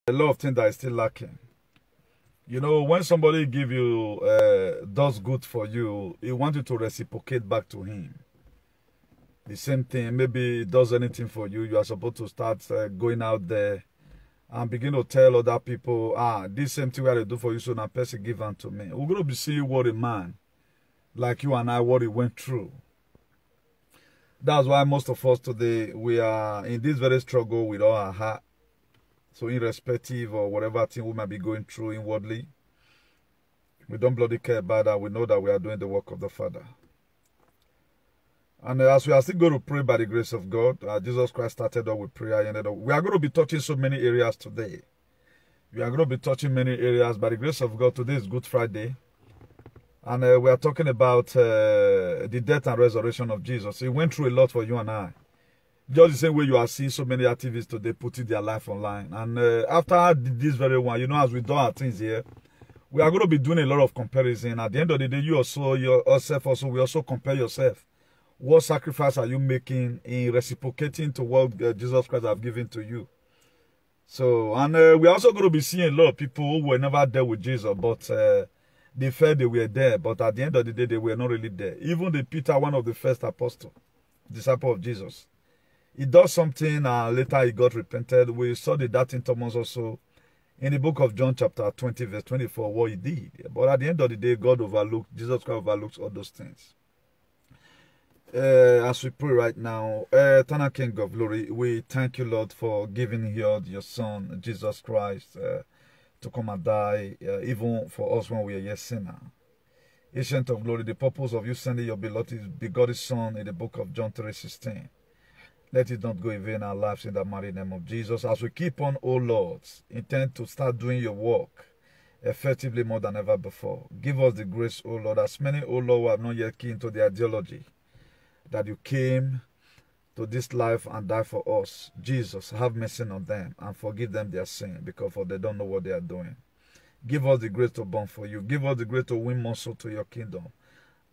a lot of things that is still lacking. You know, when somebody give you, does good for you, he wants you to reciprocate back to him. The same thing, maybe he does anything for you, you are supposed to start going out there and begin to tell other people, this same thing I do for you, so now person give unto me. We're going to be seeing what a man like you and I, what he went through. That's why most of us today, we are in this very struggle with our heart. So irrespective of whatever thing we might be going through inwardly, we don't bloody care about that. We know that we are doing the work of the Father. And as we are still going to pray by the grace of God, Jesus Christ started off with prayer. We are going to be touching so many areas today. We are going to be touching many areas by the grace of God. Today is Good Friday. And we are talking about the death and resurrection of Jesus. He went through a lot for you and I. Just the same way you are seeing so many activists today putting their life online. And after this very one, you know, as we do our things here, we are going to be doing a lot of comparison. At the end of the day, you also, yourself also, we also compare yourself. What sacrifice are you making in reciprocating to what Jesus Christ have given to you? So, and we're also going to be seeing a lot of people who were never there with Jesus, but they felt they were there. But at the end of the day, they were not really there. Even the Peter, one of the first apostles, disciple of Jesus, he does something and later he got repented. We saw the doubting Thomas also in the book of John chapter 20 verse 24 what he did. But at the end of the day, God overlooked, Jesus Christ overlooks all those things. As we pray right now, Eternal King of Glory, we thank you, Lord, for giving your Son, Jesus Christ, to come and die, even for us when we are yet sinner. Ancient of Glory, the purpose of you sending your begotten Son in the book of John 3:16. Let it not go in vain in our lives in the mighty name of Jesus. As we keep on, O Lord, intend to start doing your work effectively more than ever before. Give us the grace, O Lord, as many, O Lord, who have not yet keen to the ideology that you came to this life and die for us. Jesus, have mercy on them and forgive them their sin, because for they don't know what they are doing. Give us the grace to burn for you. Give us the grace to win more souls to your kingdom.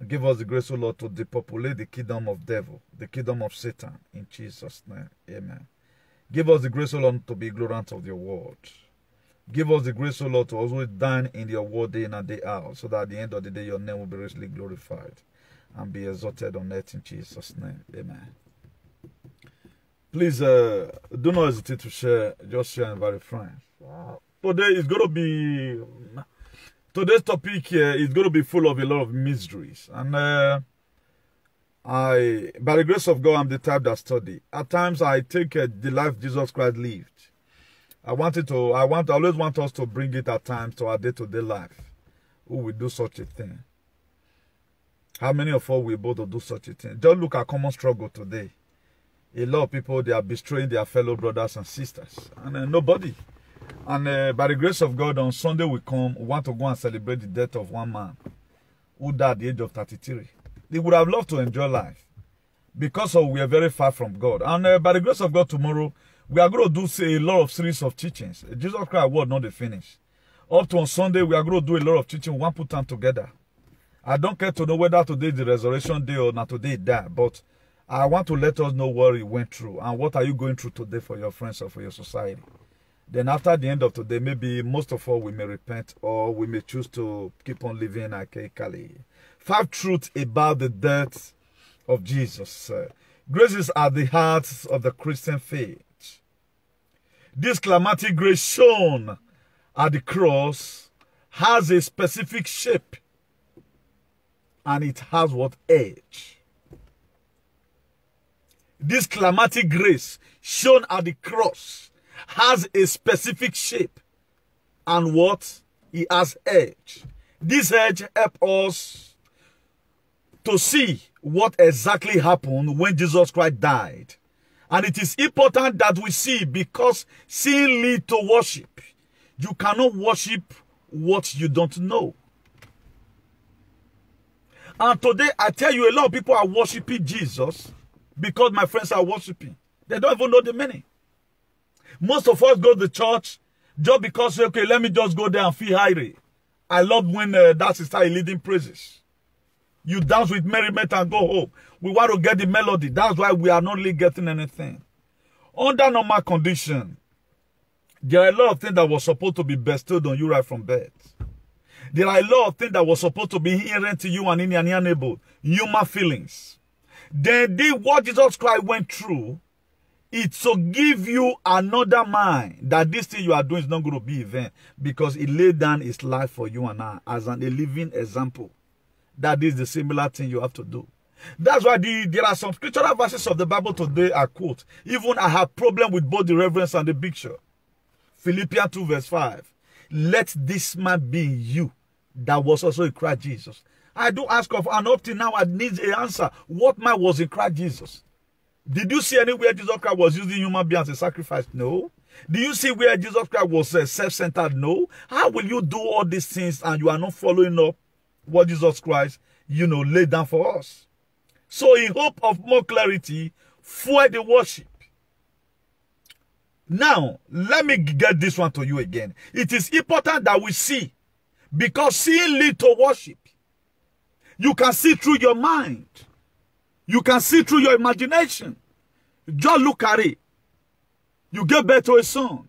Give us the grace, O Lord, to depopulate the kingdom of devil, the kingdom of Satan, in Jesus' name. Amen. Give us the grace, O Lord, to be ignorant of your word. Give us the grace, O Lord, to always dine in your word day in and day out, so that at the end of the day your name will be richly glorified and be exalted on earth in Jesus' name. Amen. Please do not hesitate to share. Just share and invite friends. Today is going to be... Today's topic here is going to be full of a lot of mysteries. And by the grace of God, I'm the type that study. At times, I take the life Jesus Christ lived. I always want us to bring it at times to our day-to-day life. Who will do such a thing? How many of us will be able to do such a thing? Just look at common struggle today. A lot of people, they are betraying their fellow brothers and sisters. And nobody. And by the grace of God, on Sunday we want to go and celebrate the death of one man who died at the age of 33. They would have loved to enjoy life because we are very far from God. And by the grace of God, tomorrow we are going to do a lot of series of teachings. Jesus Christ word not the finish. Up to on Sunday, we are going to do a lot of teaching. We want to put them together. I don't care to know whether today is the resurrection day or not today that, but I want to let us know what he went through and what are you going through today for your friends or for your society. Then after the end of today, maybe most of all we may repent or we may choose to keep on living archaically. 5 truths about the death of Jesus. Grace is at the heart of the Christian faith. This climatic grace shown at the cross has a specific shape and it has what? Edge. This climatic grace shown at the cross has a specific shape and what? It has edge. This edge helps us to see what exactly happened when Jesus Christ died. And it is important that we see, because seeing leads to worship. You cannot worship what you don't know. And today I tell you, a lot of people are worshiping Jesus because my friends are worshiping. They don't even know the meaning. Most of us go to the church just because, okay, let me just go there and feel high. I love when that sister is leading praises. You dance with merriment and go home. We want to get the melody. That's why we are not really getting anything. Under normal condition, There are a lot of things that were supposed to be bestowed on you right from birth. There are a lot of things that were supposed to be inherent to you and inalienable. Human feelings. Then what Jesus Christ went through, it's to give you another mind that this thing you are doing is not going to be event, because he laid down his life for you and I as a living example. That is the similar thing you have to do. That's why there are some scriptural verses of the Bible today I quote. Even I have problem with both the reverence and the picture. Philippians 2 verse 5. Let this man be in you that was also in Christ Jesus. I do ask of, and up till now I need an answer. What man was in Christ Jesus? Did you see anywhere Jesus Christ was using human beings as a sacrifice? No. Do you see where Jesus Christ was self-centered? No. How will you do all these things and you are not following up what Jesus Christ, laid down for us? So in hope of more clarity, fuel the worship. Now, let me get this one to you again. It is important that we see, because seeing leads to worship. You can see through your mind. You can see through your imagination. Just look at it. You gave birth to a son.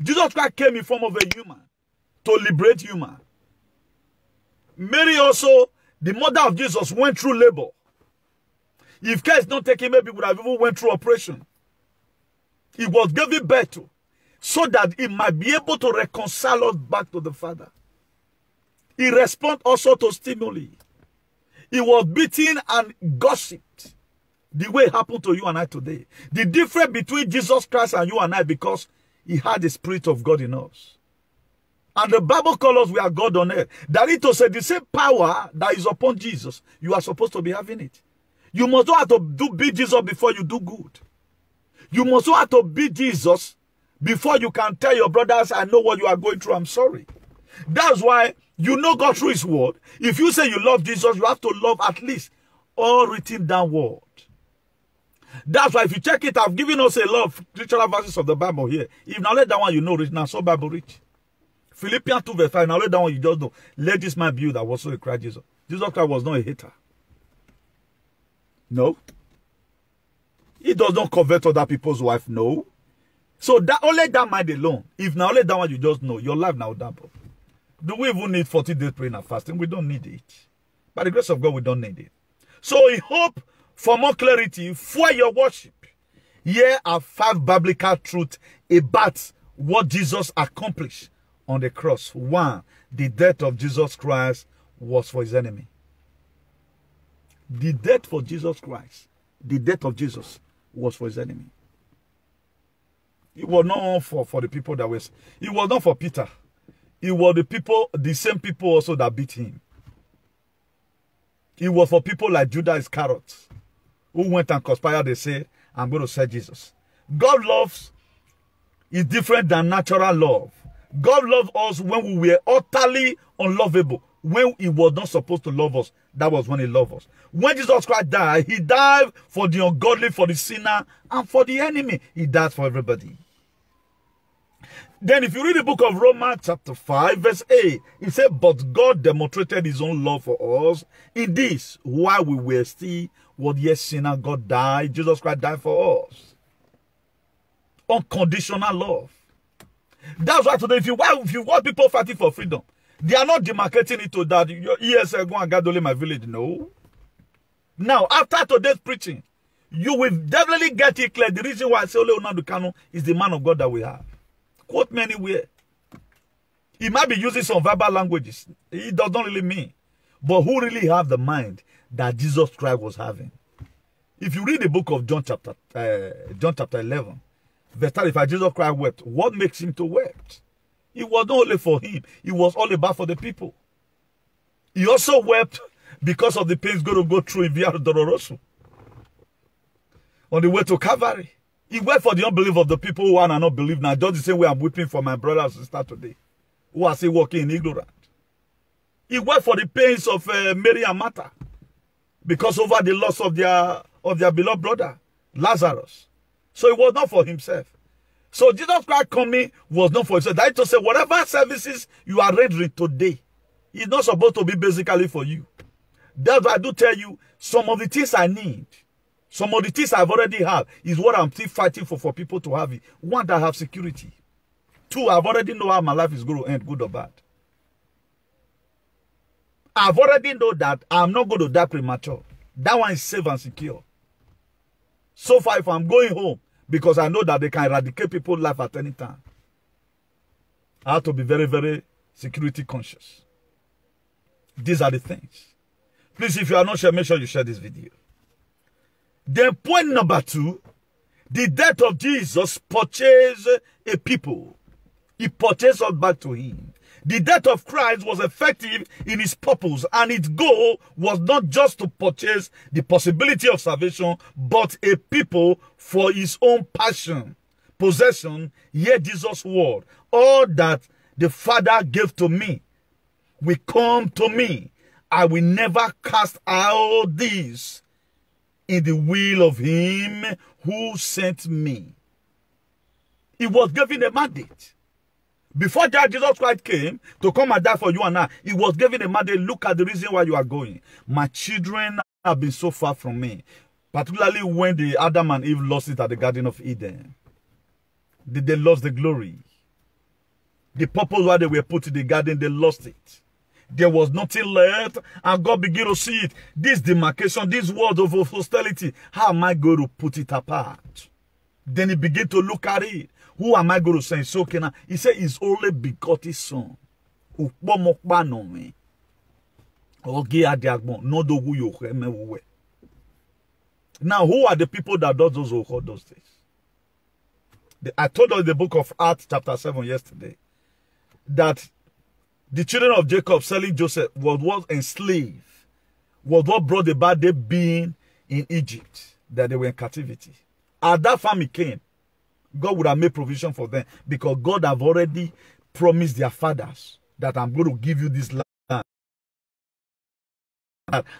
Jesus Christ came in form of a human to liberate human. Mary also, the mother of Jesus, went through labor. If care is not taken, maybe would have even went through operation. He was given birth to, so that he might be able to reconcile us back to the Father. He responded also to stimuli. He was beaten and gossiped the way it happened to you and I today. The difference between Jesus Christ and you and I, because he had the Spirit of God in us. And the Bible calls us we are God on earth. That is to say, the same power that is upon Jesus, you are supposed to be having it. You must not have to beat Jesus before you do good. You must not have to beat Jesus before you can tell your brothers, I know what you are going through, I'm sorry. That's why you know God through his word. If you say you love Jesus, you have to love at least all written down word. That's why if you check it, I've given us a lot of scriptural verses of the Bible here. If now let that one you know rich, now so Bible rich. Philippians 2 verse 5, now let that one you just know. Let this man be you that was so in Christ Jesus. Jesus Christ was not a hater. No. He does not convert other people's wife, no. So that only that mind alone. If now only that one you just know, your life now double. Do we even need 40 days praying and fasting? We don't need it. By the grace of God, we don't need it. So in hope for more clarity for your worship, here are 5 biblical truths about what Jesus accomplished on the cross. 1, the death of Jesus Christ was for his enemy. The death for Jesus Christ, the death of Jesus was for his enemy. It was not for the people that was, it was not for Peter. It was the people, the same people also that beat him. It was for people like Judas Iscariot, who went and conspired. They say, I'm going to sell Jesus. God loves is different than natural love. God loved us when we were utterly unlovable. When he was not supposed to love us, that was when he loved us. When Jesus Christ died, he died for the ungodly, for the sinner, and for the enemy. He died for everybody. Then if you read the book of Romans chapter 5 verse 8, it said, but God demonstrated his own love for us in this, while we were still yet sinner, God died. Jesus Christ died for us. Unconditional love. That's why today, if you want people fighting for freedom, they are not demarcating it to that. Yes, go and God only my village. No. Now, after today's preaching, you will definitely get it clear. The reason why I say Ole Nnamdi Kanu is the man of God that we have. Quote me anywhere. He might be using some verbal languages. It does not really mean. But who really have the mind that Jesus Christ was having? If you read the book of John chapter 11, verse 35, Jesus Christ wept. What makes him to wept? It was not only for him. It was all about for the people. He also wept because of the pains going to go through in Via Dolorosa. On the way to Calvary. He wept for the unbelief of the people who are not believe now. Just the same way I'm weeping for my brother and sister today, who are still walking in ignorance. He wept for the pains of Mary and Martha, because over the loss of their beloved brother, Lazarus. So it was not for himself. So Jesus Christ coming was not for himself. That is to say, whatever services you are rendering today is not supposed to be basically for you. That's why I do tell you some of the things I need Some of the things I've already had is what I'm still fighting for people to have it. One, that I have security. Two, I've already know how my life is going to end, good or bad. I've already know that I'm not going to die premature. That one is safe and secure. So far, if I'm going home, because I know that they can eradicate people's life at any time, I have to be very, very security conscious. These are the things. Please, if you are not sure, make sure you share this video. Then point number 2, the death of Jesus purchased a people. He purchased us back to him. The death of Christ was effective in his purpose, and its goal was not just to purchase the possibility of salvation, but a people for his own passion, possession. Hear Jesus' word. All that the Father gave to me will come to me. I will never cast out these in the will of him who sent me. He was given a mandate. Before Jesus Christ came to come and die for you and I, he was given a mandate. Look at the reason why you are going. My children have been so far from me. Particularly when the Adam and Eve lost it at the Garden of Eden. They lost the glory. The purpose why they were put in the garden, they lost it. There was nothing left, and God began to see it. This demarcation, this word of hostility, how am I going to put it apart? Then he began to look at it. Who am I going to send? So can I? He said, his only begotten son. Now, who are the people that do those things? I told you in the book of Acts chapter 7 yesterday that the children of Jacob selling Joseph was enslaved, was what brought about them being in Egypt, that they were in captivity. At that famine came, God would have made provision for them because God have already promised their fathers that I'm going to give you this land.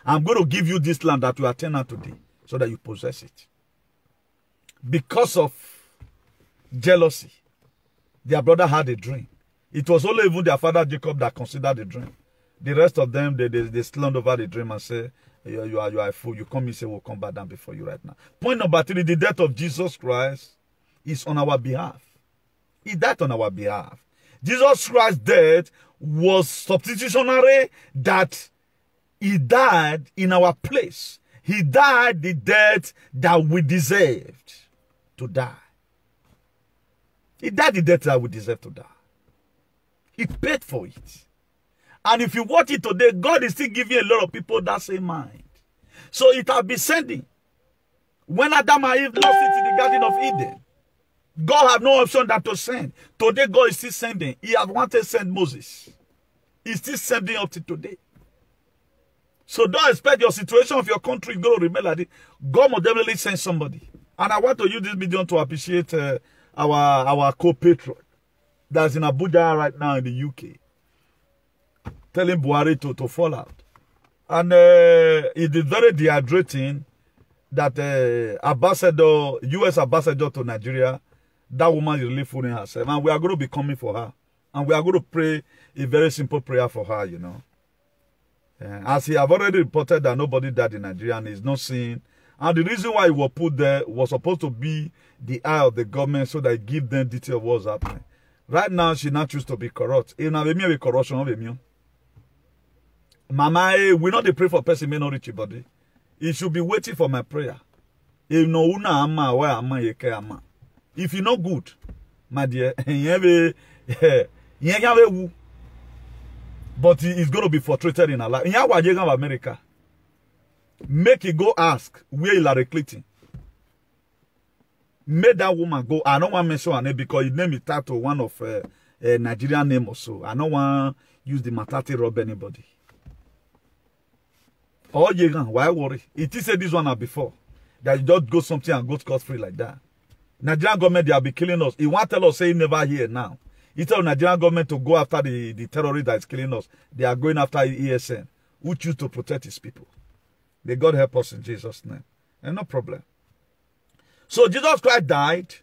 I'm going to give you this land that you are tenant today so that you possess it. Because of jealousy, their brother had a dream. It was only even their father Jacob that considered the dream. The rest of them, they slandered over the dream and say, you are a fool. You come and say, we'll come back down before you right now. Point number 3, the death of Jesus Christ is on our behalf. He died on our behalf. Jesus Christ's death was substitutionary, that he died in our place. He died the death that we deserved to die. He died the death that we deserved to die. He paid for it. And if you watch it today, God is still giving a lot of people that same mind. So it has been sending. When Adam and Eve lost it in the Garden of Eden, God had no option than to send. Today, God is still sending. He has wanted to send Moses. He's still sending up to today. So don't expect your situation of your country going to remain like this. God will definitely send somebody. And I want to use this video to appreciate our co-patron that's in Abuja right now in the UK, telling Buhari to fall out. And it is very dehydrating that US ambassador to Nigeria, that woman is really fooling herself. And we are going to be coming for her. And we are going to pray a very simple prayer for her, you know. As he have already reported that nobody died in Nigeria and is not seen. And the reason why he was put there was supposed to be the eye of the government so that it give them detail of what's happening. Right now, she not choose to be corrupt. If not be corruption, Mama, we not dey pray for person may not reach your body. He should be waiting for my prayer. If no una ama, why ama yeke ama. If you not good, my dear, but he is going to be frustrated in our life. In America, make it go ask where Hillary Clinton. Make that woman go. I don't want to mention her name because his name is tied to one of Nigerian name or so. I don't want to use the matati rob anybody. Oh, yeah, why worry? It is said this one before. That you just go something and go scot-free like that. Nigerian government, they have been killing us. He want to tell us, say, he never here now. He tell Nigerian government to go after the terrorist that is killing us. They are going after ESN, who choose to protect his people. May God help us in Jesus' name. And no problem. So Jesus Christ died,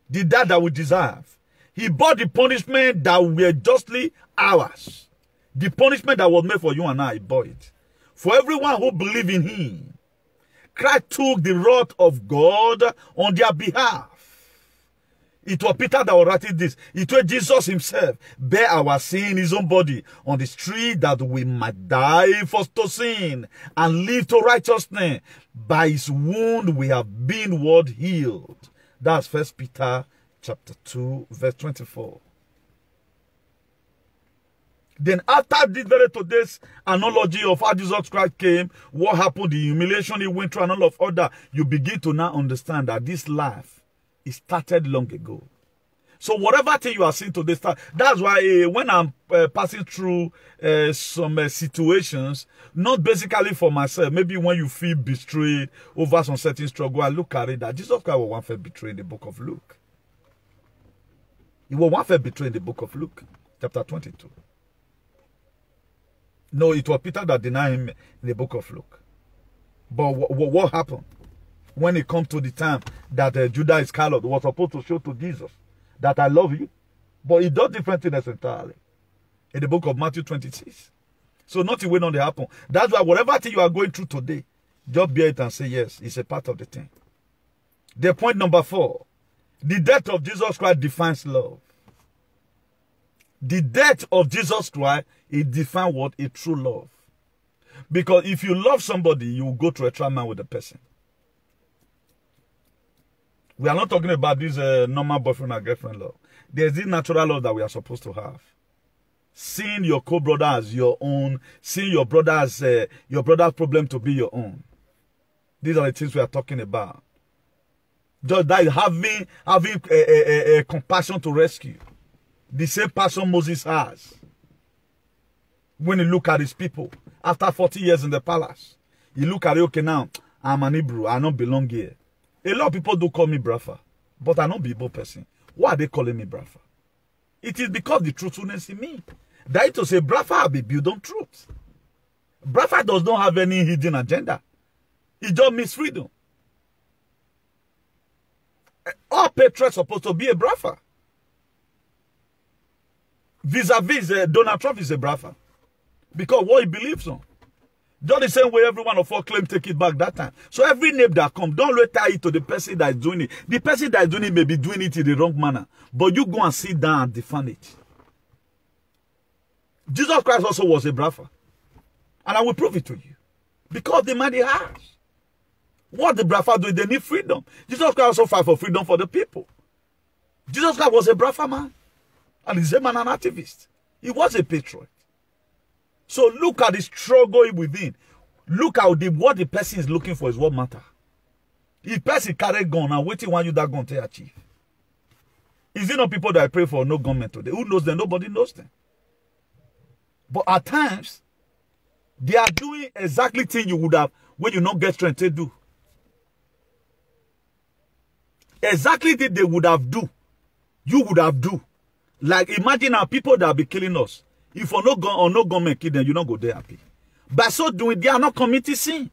the death that we deserve. He bore the punishment that were justly ours. The punishment that was made for you and I, he bore it. For everyone who believes in him, Christ took the wrath of God on their behalf. It was Peter that was writing this. It was Jesus himself bear our sin in his own body on the tree that we might die for to sin and live to righteousness. By his wound we have been what healed. That's 1 Peter chapter 2 verse 24. Then after this very today's analogy of how Jesus Christ came, what happened, the humiliation he went through and all of other, you begin to now understand that this life, it started long ago. So whatever thing you are seeing today, that's why when I'm passing through some situations, not basically for myself, maybe when you feel betrayed over some certain struggle, I look at it that Jesus Christ was one for betrayed in the book of Luke. He was one for betrayed in the book of Luke, chapter 22. No, it was Peter that denied him in the book of Luke. But what happened? When it comes to the time that Judas Iscariot was supposed to show to Jesus that I love you, but he does different things entirely in the book of Matthew 26. So nothing went on to happen. That's why whatever thing you are going through today, just bear it and say yes, it's a part of the thing. The point number 4, the death of Jesus Christ defines love. The death of Jesus Christ, it defines what? A true love. Because if you love somebody, you will go to a trial with the person. We are not talking about this normal boyfriend and girlfriend love. There's this natural love that we are supposed to have. Seeing your co-brother as your own, seeing your brother as your brother's problem to be your own. These are the things we are talking about. Just that having compassion to rescue. The same passion Moses has. When he look at his people, after 40 years in the palace, he look at it, okay, now, I'm an Hebrew, I don't belong here. A lot of people do call me Brafa, but I don't be a Igbo person. Why are they calling me Brafa? It is because the truthfulness in me. That is to say, Brafa be built on truth. Brafa does not have any hidden agenda. It just means freedom. All patriots are supposed to be a Brafa. Vis-a-vis, Donald Trump is a Brafa. Because what he believes on. Just the same way every one of us claim take it back that time. So every name that comes, don't let it to the person that is doing it. The person that is doing it may be doing it in the wrong manner. But you go and sit down and defend it. Jesus Christ also was a Brafa. And I will prove it to you. Because the man he has. What the Brafa do, they need freedom. Jesus Christ also fight for freedom for the people. Jesus Christ was a Brafa man. And he's a man, an activist. He was a patriot. So look at the struggle within. Look at what the person is looking for is what matter. If person carry gun and waiting want you that gun to achieve. Is it not people that I pray for no government today? Who knows them? Nobody knows them. But at times, they are doing exactly thing you would have when you not get strength to do. Exactly the they would have do. You would have do. Like imagine our people that be killing us. If no gun or no government kill them, you don't go there happy. By so doing, they are not committing sin.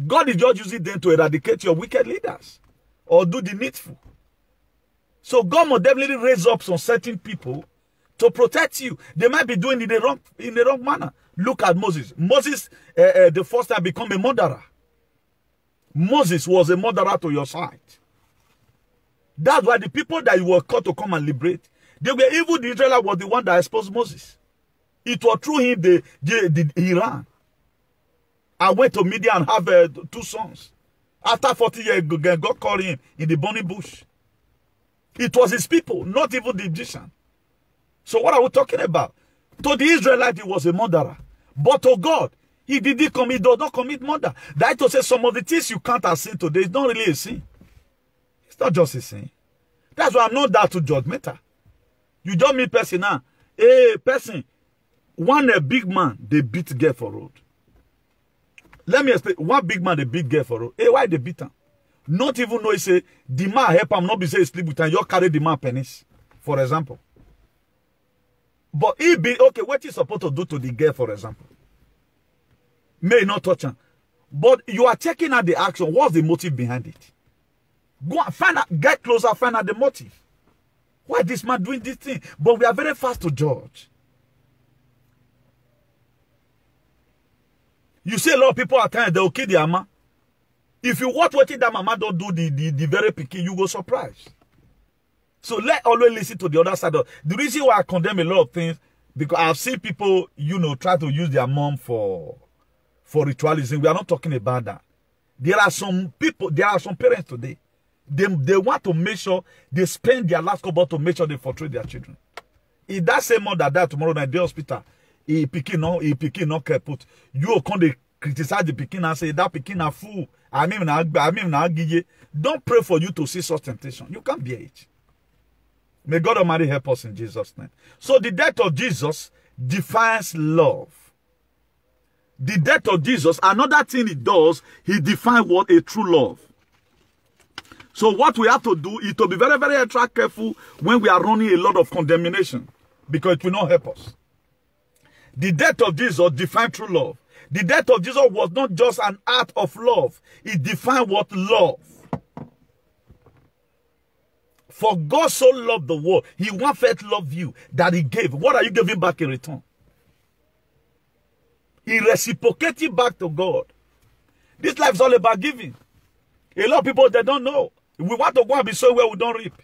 God is just using them to eradicate your wicked leaders or do the needful. So God will definitely raise up some certain people to protect you. They might be doing it in the wrong manner. Look at Moses. Moses, the first time become a murderer. Moses was a murderer to your side. That's why the people that you were called to come and liberate, they were even the Israelites was the one that exposed Moses. It was through him he ran. I went to Midian and have 2 sons. After 40 years, God called him in the burning bush. It was his people, not even the Egyptian. So what are we talking about? To the Israelite, he was a murderer. But to God, he does not commit murder. That is to say, some of the things you can't have seen today is not really a sin. It's not just a sin. That's why I'm not there to judgmental. You don't meet person now. A person, a big man, they beat girl for road. Let me explain. One big man, they beat girl for road. Hey, why they beat him? Not even know he say, the man help him, not be say he sleep with him. You carry the man penis, for example. But he be, okay, what is supposed to do to the girl, for example? May not touch him. But you are checking out the action. What's the motive behind it? Go and find out, get closer, find out the motive. Why this man doing this thing? But we are very fast to judge. You see a lot of people at times, they will kill their man If you watch what that mama don't do the very picky, you go surprised. So let always listen to the other side. The reason why I condemn a lot of things, because I've seen people, you know, try to use their mom for ritualism. We are not talking about that. There are some people, there are some parents today. They want to make sure they spend their last couple to make sure they portray their children. If that same mother die tomorrow in the hospital, he picking no care put. You can criticize the picking and say that picking a fool. Don't pray for you to see such temptation. You can't bear it. May God Almighty help us in Jesus' name. So the death of Jesus defines love. The death of Jesus, another thing he does, he defines what a true love. So what we have to do is to be very, very extra careful when we are running a lot of condemnation, because it will not help us. The death of Jesus defined true love. The death of Jesus was not just an act of love. It defined what love. For God so loved the world, he one first loved you, that he gave. What are you giving back in return? He reciprocated back to God. This life is all about giving. A lot of people, they don't know. We want to go and be so where we don't reap.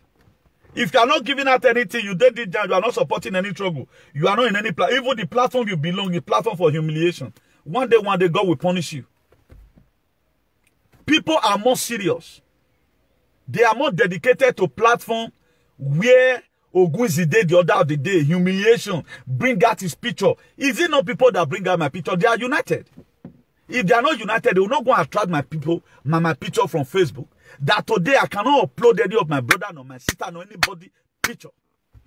If you are not giving out anything, you did it down, you are not supporting any struggle. You are not in any platform. Even the platform you belong, the platform for humiliation. One day, God will punish you. People are more serious. They are more dedicated to platform where Ogunzi did the other of the day, humiliation, bring out his picture. Is it not people that bring out my picture? They are united. If they are not united, they will not go and attract my people, my picture from Facebook. That today I cannot upload any of my brother, nor my sister, nor anybody picture.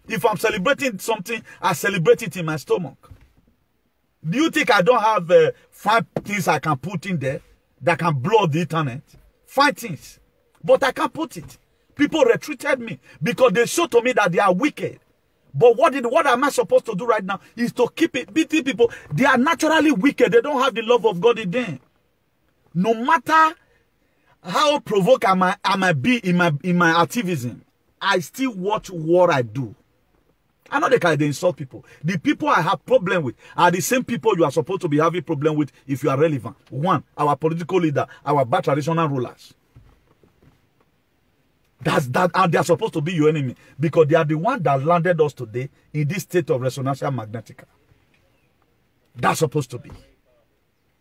If I'm celebrating something, I celebrate it in my stomach. Do you think I don't have 5 things I can put in there that can blow up the internet? 5 things. But I can't put it. People retreated me because they showed to me that they are wicked. But what am I supposed to do right now is to keep it beating people. They are naturally wicked. They don't have the love of God in them. No matter how provoked I might be in my activism, I still watch what I do. I know they insult people. The people I have problem with are the same people you are supposed to be having problem with if you are relevant. One, our political leader, our bad traditional rulers. And they are supposed to be your enemy because they are the one that landed us today in this state of resonantia magnetica. That's supposed to be.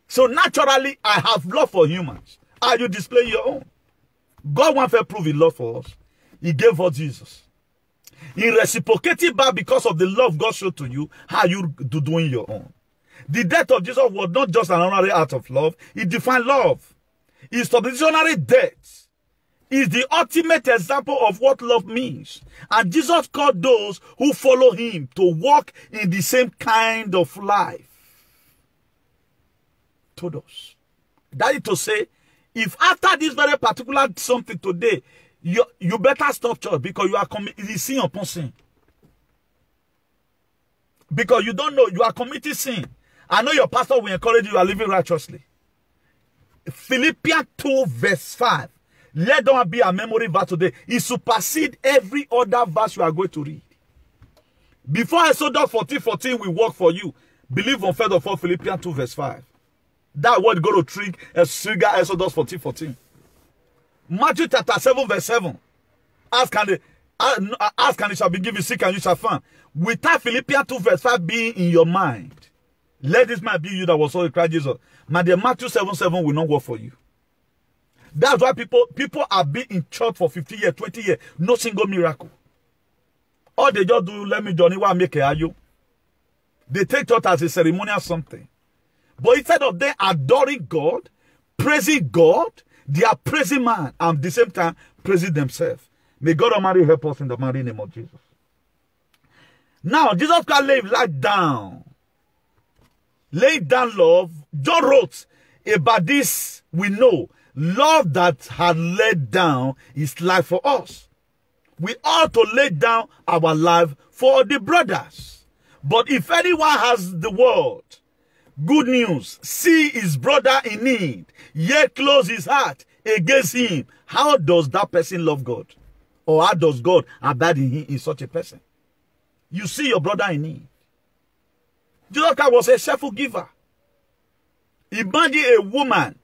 So naturally, I have love for humans. Are you displaying your own? God wants to prove his love for us. He gave us Jesus. He reciprocated back because of the love God showed to you. How you doing your own? The death of Jesus was not just an honorary act of love. It defined love. His substitutionary death is the ultimate example of what love means. And Jesus called those who follow him to walk in the same kind of life. Told us. That is to say, if after this very particular something today, you better stop church because you are committing sin upon sin. Because you don't know, you are committing sin. I know your pastor will encourage you are living righteously. Philippians 2 verse 5. Let them be a memory verse today. It supersedes every other verse you are going to read. Before Exodus 14:14 will work for you, believe on first of all Philippians 2 verse 5. That word going to trigger Exodus 14:14. Matthew chapter 7 verse 7. Ask and it shall be given, seek and you shall find. Without Philippians 2 verse 5 being in your mind, let this man be you that was so in Christ Jesus. Matthew 7:7 will not work for you. That's why people have been in church for 50 years, 20 years. No single miracle. All they just do, let me Johnny, why make a you? They take church as a ceremonial something. But instead of them adoring God, praising God, they are praising man and at the same time praising themselves. May God Almighty help us in the mighty name of Jesus. Now, Jesus Christ laid life down. Laid down love. John wrote about this, we know. Love that had laid down his life for us. We ought to lay down our life for the brothers. But if anyone has the word, good news, see his brother in need, yet close his heart against him, how does that person love God? Or how does God abide in him, in such a person? You see your brother in need. Jesus Christ was a cheerful giver. Imagine a woman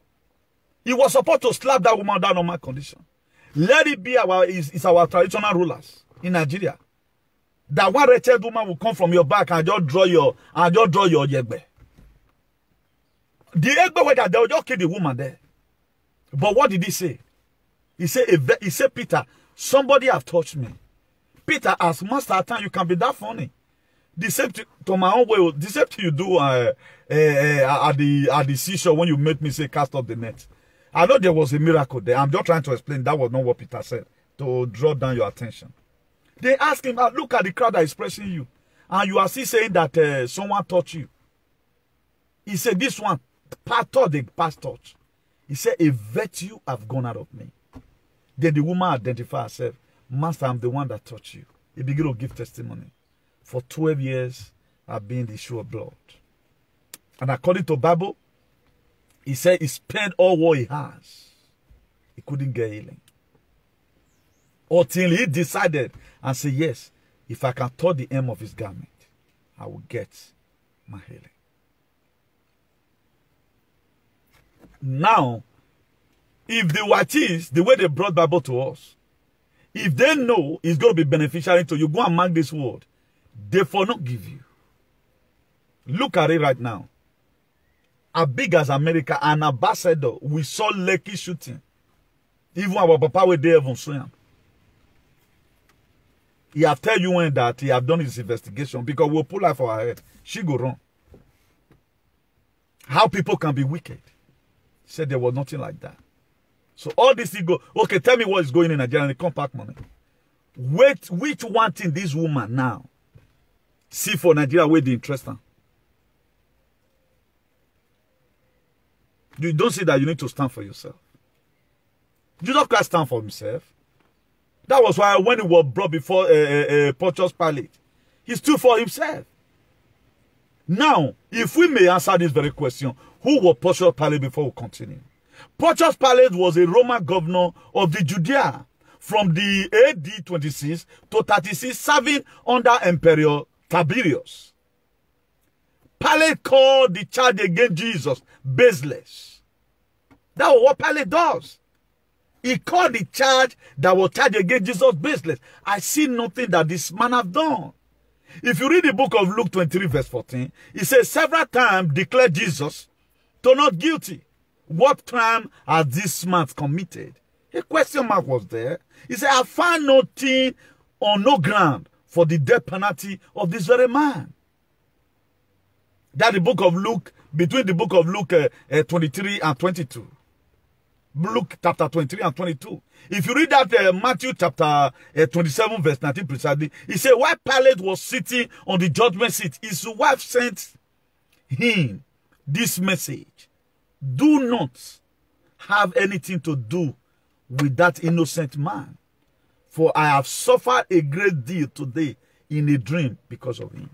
He was supposed to slap that woman down on my condition. Let it be our our traditional rulers in Nigeria. That one wretched woman will come from your back and just draw your yegbe. The yegbe whether they will just kill the woman there. But what did he say? He said, Peter, somebody have touched me. Peter, as master at time, you can be that funny. The same to my own way. The same thing you do at the seashore when you make me say cast off the net. I know there was a miracle there. I'm just trying to explain that was not what Peter said to draw down your attention. They asked him, look at the crowd that is pressing you, and you are still saying that someone touched you. He said, this one, pastor, the pastor. He said, a virtue have gone out of me. Then the woman identified herself. Master, I'm the one that touched you. He began to give testimony. For 12 years, I've been the issue of blood. And according to the Bible, he said he spent all what he has. He couldn't get healing. Until he decided and said, yes, if I can touch the hem of his garment, I will get my healing. Now, if the watches, the way they brought Bible to us, if they know it's going to be beneficial to you, go and mark this word. They for not give you. Look at it right now. As big as America, an ambassador, we saw Lekki shooting. Even our papa were there even swim. He have tell you when that he have done his investigation because we'll pull her for her head. She go wrong. How people can be wicked. He said there was nothing like that. So all this thing go, okay, tell me what is going in Nigeria and they come back money. Wait, which one thing this woman now see for Nigeria where the interest on? You don't see that you need to stand for yourself. Jesus Christ stand for himself. That was why when he was brought before Pontius Pilate, he stood for himself. Now, if we may answer this very question, who was Pontius Pilate before we continue? Pontius Pilate was a Roman governor of the Judea from the AD 26 to 36, serving under Emperor Tiberius. Pilate called the charge against Jesus baseless. That was what Pilate does. He called the charge that was charged against Jesus baseless. I see nothing that this man have done. If you read the book of Luke 23 verse 14, it says several times declare Jesus to not guilty. What crime has this man committed? A question mark was there. He said, I find nothing or no ground for the death penalty of this very man. That the book of Luke, between the book of Luke 23 and 22. Luke chapter 23 and 22. If you read that Matthew chapter 27 verse 19 precisely, he said, while Pilate was sitting on the judgment seat, his wife sent him this message. Do not have anything to do with that innocent man, for I have suffered a great deal today in a dream because of him.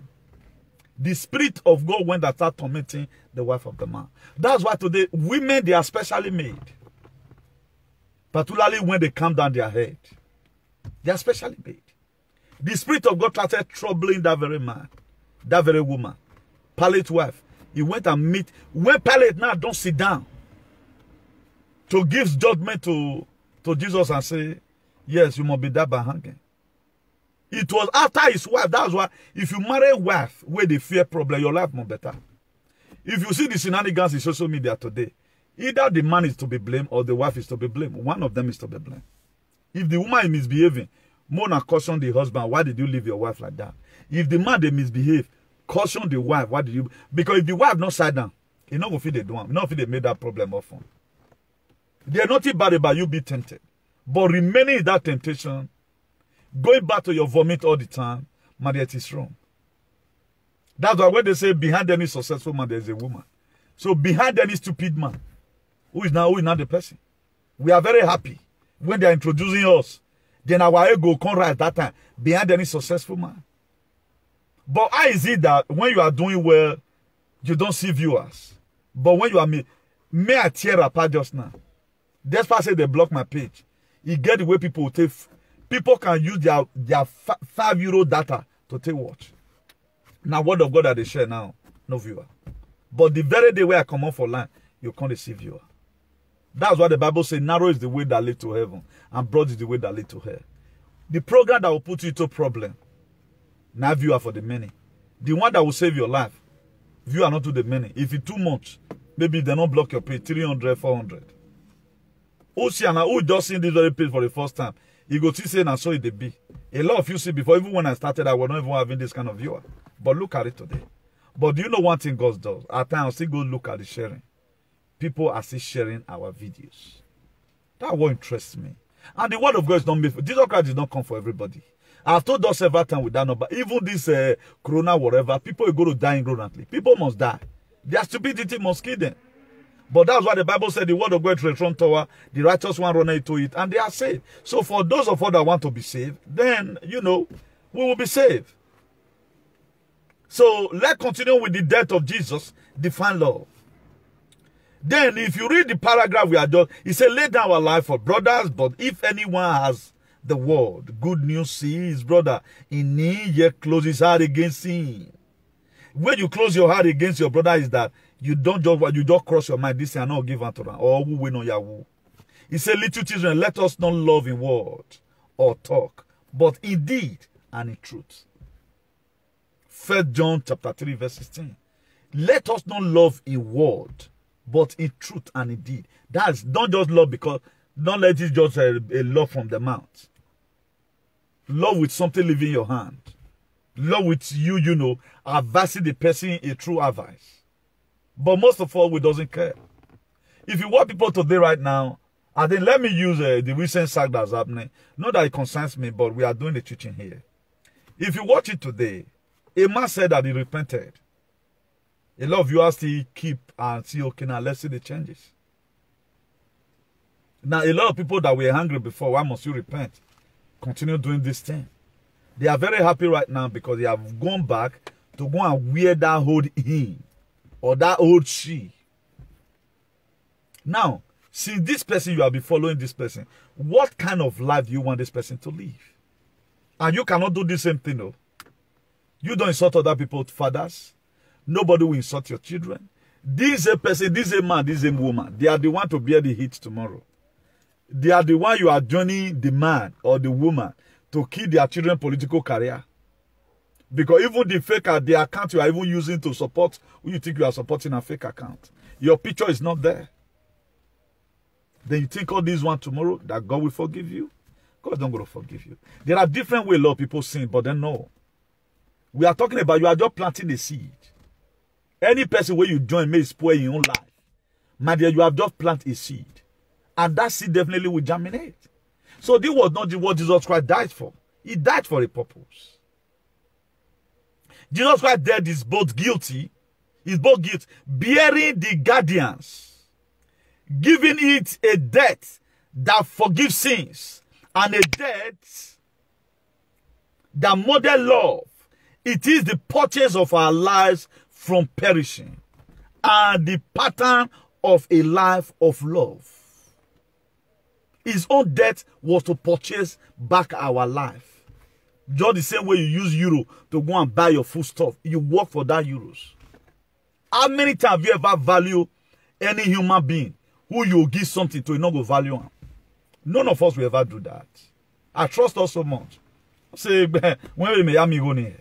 The Spirit of God went and started tormenting the wife of the man. That's why today women, they are specially made. Particularly when they calm down their head. They are specially made. The Spirit of God started troubling that very man, that very woman, Pilate's wife. He went and meet. When Pilate now don't sit down to give judgment to Jesus and say, yes, you must be died by hanging. It was after his wife. That's why if you marry a wife where they fear problem, your life more better. If you see the shenanigans in social media today, either the man is to be blamed or the wife is to be blamed. One of them is to be blamed. If the woman is misbehaving, more than caution the husband, why did you leave your wife like that? If the man they misbehave, caution the wife, why did you? Because if the wife not sat down, you know if they do one, not if they made that problem often. They're nothing bad about you be tempted. But remaining in that temptation, going back to your vomit all the time, man, it is wrong. That's why when they say behind any successful man, there's a woman. So behind any stupid man, who is now the person? We are very happy when they are introducing us. Then our ego can rise that time behind any successful man. But how is it that when you are doing well, you don't see viewers? But when you are may I tear apart just now? Despite say they block my page, you get the way people will take. People can use their €5 data to take watch. Now, word of God that they share now, no viewer. But the very day where I come on for line, you can't receive viewer. That's why the Bible says narrow is the way that leads to heaven and broad is the way that leads to hell. The program that will put you into problem, now view are for the many. The one that will save your life, view are not to the many. If it's too much, maybe they don't block your pay 300, 400. Who just seen this very page for the first time? You go to say and saw it the be. A lot of you see before, even when I started, I was not even having this kind of viewer. But look at it today. But do you know one thing God does? At times, still go look at the sharing. People are still sharing our videos. That's what interests me. And the word of God is not made for. Jesus Christ did not come for everybody. I've told us several times with that number. Even this corona, whatever, people are going to die ignorantly. People must die. Their stupidity must kill them. But that's why the Bible said the word of God is return tower, the righteous one run into it, and they are saved. So for those of us that want to be saved, then, you know, we will be saved. So let's continue with the death of Jesus, define love. Then if you read the paragraph we are just, he said, lay down our life for brothers, but if anyone has the word, good news, see his brother in need, yet close his heart against him. When you close your heart against your brother is that you don't just cross your mind, this and not give unto them, or who will know Yahoo. He said, little children, let us not love in word or talk, but in deed and in truth. 1 John chapter 3, verse 16. Let us not love in word, but in truth and in deed. That's don't just love because, don't let it just a love from the mouth. Love with something leaving your hand. Love with you know, advising the person a true advice. But most of all, we doesn't care. If you want people today right now, and then let me use the recent sack that's happening. Not that it concerns me, but we are doing the teaching here. If you watch it today, a man said that he repented. A lot of you are still keep and see, okay, now let's see the changes. Now, a lot of people that were hungry before, why must you repent? Continue doing this thing. They are very happy right now because they have gone back to go and wear that old hymn or that old she. Now, since this person, you have been following this person, what kind of life do you want this person to live? And you cannot do the same thing, though. You don't insult other people's fathers. Nobody will insult your children. This is a person, this is a man, this is a woman. They are the one to bear the heat tomorrow. They are the one you are joining the man or the woman to kill their children's political career. Because even the fake the account you are even using to support who you think you are supporting a fake account. Your picture is not there. Then you think all this one tomorrow that God will forgive you. God don't going to forgive you. There are different ways a lot of people sin, but then no. We are talking about you are just planting a seed. Any person where you join may spoil your own life. My dear, you have just planted a seed. And that seed definitely will germinate. So this was not what Jesus Christ died for. He died for a purpose. Jesus Christ's death is both guilty, bearing the guardians, giving it a death that forgives sins, and a death that model love. It is the purchase of our lives from perishing, and the pattern of a life of love. His own death was to purchase back our life. Just the same way you use euro to go and buy your food stuff. You work for that euros. How many times have you ever valued any human being who you give something to, you not go value him? None of us will ever do that. I trust us so much. Say, when we may have me going here.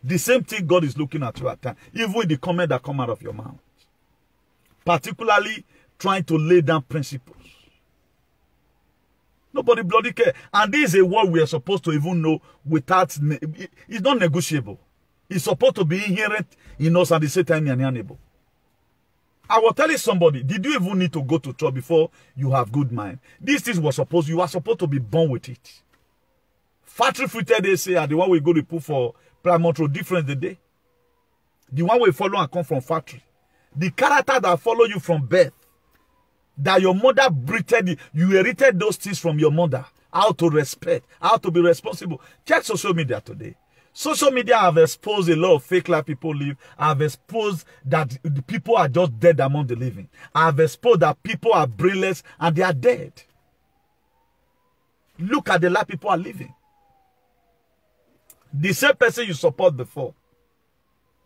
The same thing God is looking at you at times. Even with the comment that come out of your mouth. Particularly trying to lay down principles. Nobody bloody care. And this is a word we are supposed to even know without, it's not negotiable. It's supposed to be inherent in us at the same time unable. I was telling somebody, did you even need to go to church before you have good mind? These things were supposed, you are supposed to be born with it. Factory fitted, they say, are the one we go to put for Plymouth Road, different the day. The one we follow and come from factory. The character that follow you from birth. That your mother breathed, you inherited those things from your mother. How to respect, how to be responsible. Check social media today. Social media have exposed a lot of fake life people live. Have exposed that the people are just dead among the living. Have exposed that people are brainless and they are dead. Look at the life people are living. The same person you support before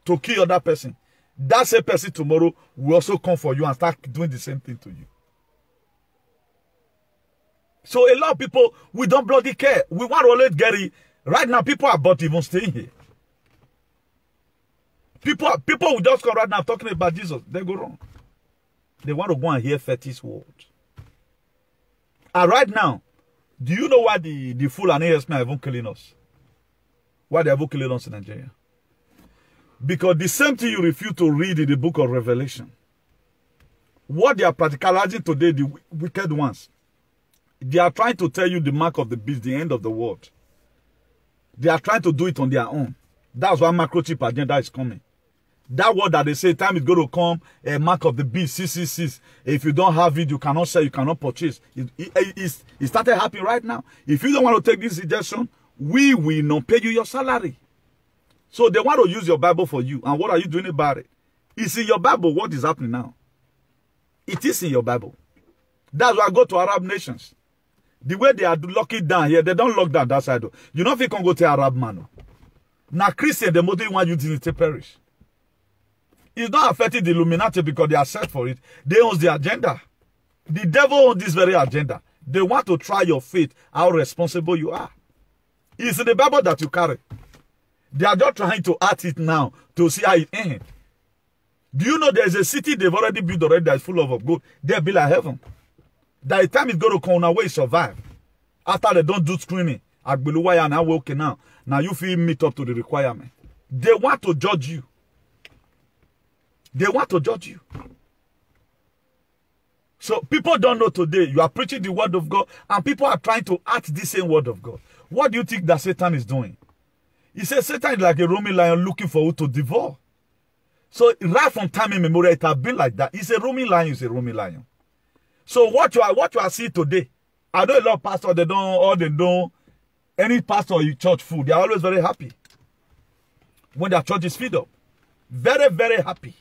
to kill other person. That same person tomorrow will also come for you and start doing the same thing to you. So a lot of people, we don't bloody care. We want to always get it. Right now, people are about even staying here. People will just come right now talking about Jesus. They go wrong. They want to go and hear fetish words. And right now, do you know why the fool and ASM are even killing us? Why they are even killing us in Nigeria? Because the same thing you refuse to read in the book of Revelation. What they are practicalizing today, the wicked ones, they are trying to tell you the mark of the beast, the end of the world. They are trying to do it on their own. That's why microchip agenda is coming. That word that they say, time is going to come, a mark of the beast, 666. If you don't have it, you cannot sell, you cannot purchase. It started happening right now. If you don't want to take this suggestion, we will not pay you your salary. So they want to use your Bible for you. And what are you doing about it? It's in your Bible what is happening now. It is in your Bible. That's why I go to Arab nations. The way they are locking down here, they don't lock down that side. You know if you can go to Arab man. Now Christian, the most want you to perish. It's not affecting the Illuminati because they are set for it. They own the agenda. The devil owns this very agenda. They want to try your faith, how responsible you are. It's in the Bible that you carry. They are just trying to act it now to see how it ends. Do you know there's a city they've already built already that is full of gold? They'll be like heaven. That the time is going to come away, survive. After they don't do screening, Agbeluwaya now okay now. Now you feel meet up to the requirement. They want to judge you. They want to judge you. So people don't know today. You are preaching the word of God and people are trying to act the same word of God. What do you think that Satan is doing? He says Satan is like a roaming lion looking for who to devour. So right from time immemorial, it has been like that. He's a roaming lion, he's a roaming lion. So what you are seeing today, I know a lot of pastors, they don't, any pastor or church food, they are always very happy. When their church is filled up. Very, very happy.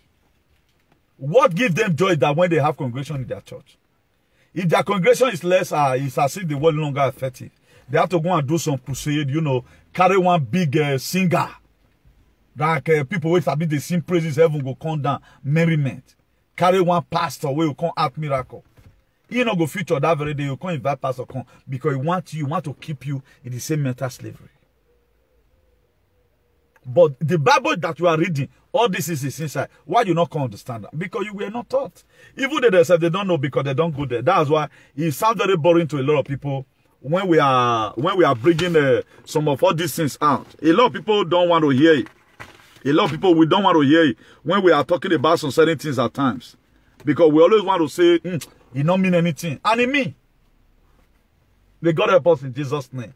What gives them joy is that when they have congregation in their church. If their congregation is less, it's as if the word no longer effective. They have to go and do some crusade, you know, carry one big singer. Like people wait a bit, they sing praises, heaven go come down, merriment. Carry one pastor where you come act miracle. You know go feature that very day, you can't invite pastor come because he want to keep you in the same mental slavery. But the Bible that you are reading, all this is inside. Why you not can understand that? Because you were not taught. Even they themselves, they don't know because they don't go there. That's why it sounds very boring to a lot of people when we are bringing some of all these things out. A lot of people don't want to hear it. A lot of people, we don't want to hear it when we are talking about some certain things at times. Because we always want to say, it don't mean anything. And it mean. May God help us in Jesus' name.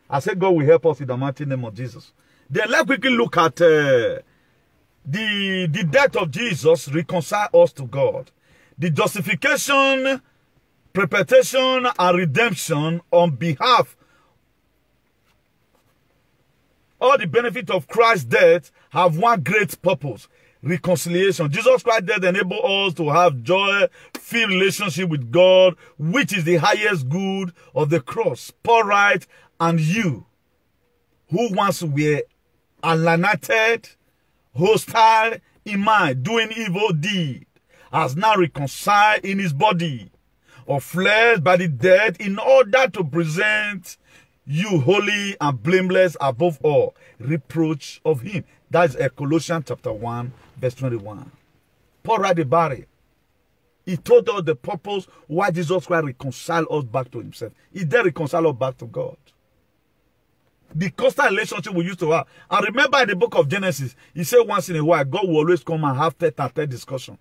I said God will help us in the mighty name of Jesus. Then let's quickly look at the death of Jesus reconcile us to God. The justification, perpetuation, and redemption on behalf. All the benefits of Christ's death have one great purpose. Reconciliation. Jesus Christ's death enables us to have joy, feel relationship with God, which is the highest good of the cross. Paul writes, and you, who once were alienated, hostile in mind, doing evil deed, has now reconciled in his body of flesh by the death in order to present you holy and blameless above all reproach of him. That is Colossians chapter 1 verse 21. Paul wrote about it. He told us the purpose why Jesus Christ reconciled us back to himself. He did reconcile us back to God. The constant relationship we used to have. And remember in the book of Genesis, he said once in a while, God will always come and have tete-a-tete discussion.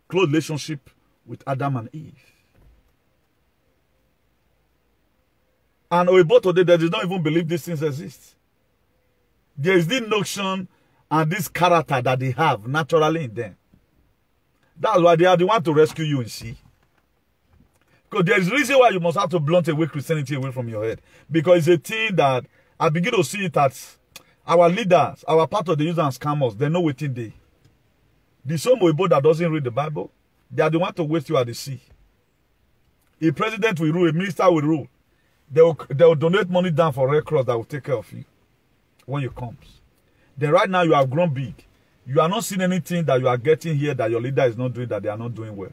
Close relationship with Adam and Eve. And Oibo today, they do not even believe these things exist. There is this notion and this character that they have naturally in them. That's why they are the one to rescue you, you see. Because there is a reason why you must have to blunt away Christianity away from your head. Because it's a thing that I begin to see it as our leaders, our part of the users and scammers, they know within they. The same Oibo that doesn't read the Bible, they are the one to waste you at the sea. A president will rule, a minister will rule. They will donate money down for Red Cross that will take care of you when you come. Then right now you have grown big. You are not seeing anything that you are getting here that your leader is not doing, that they are not doing well.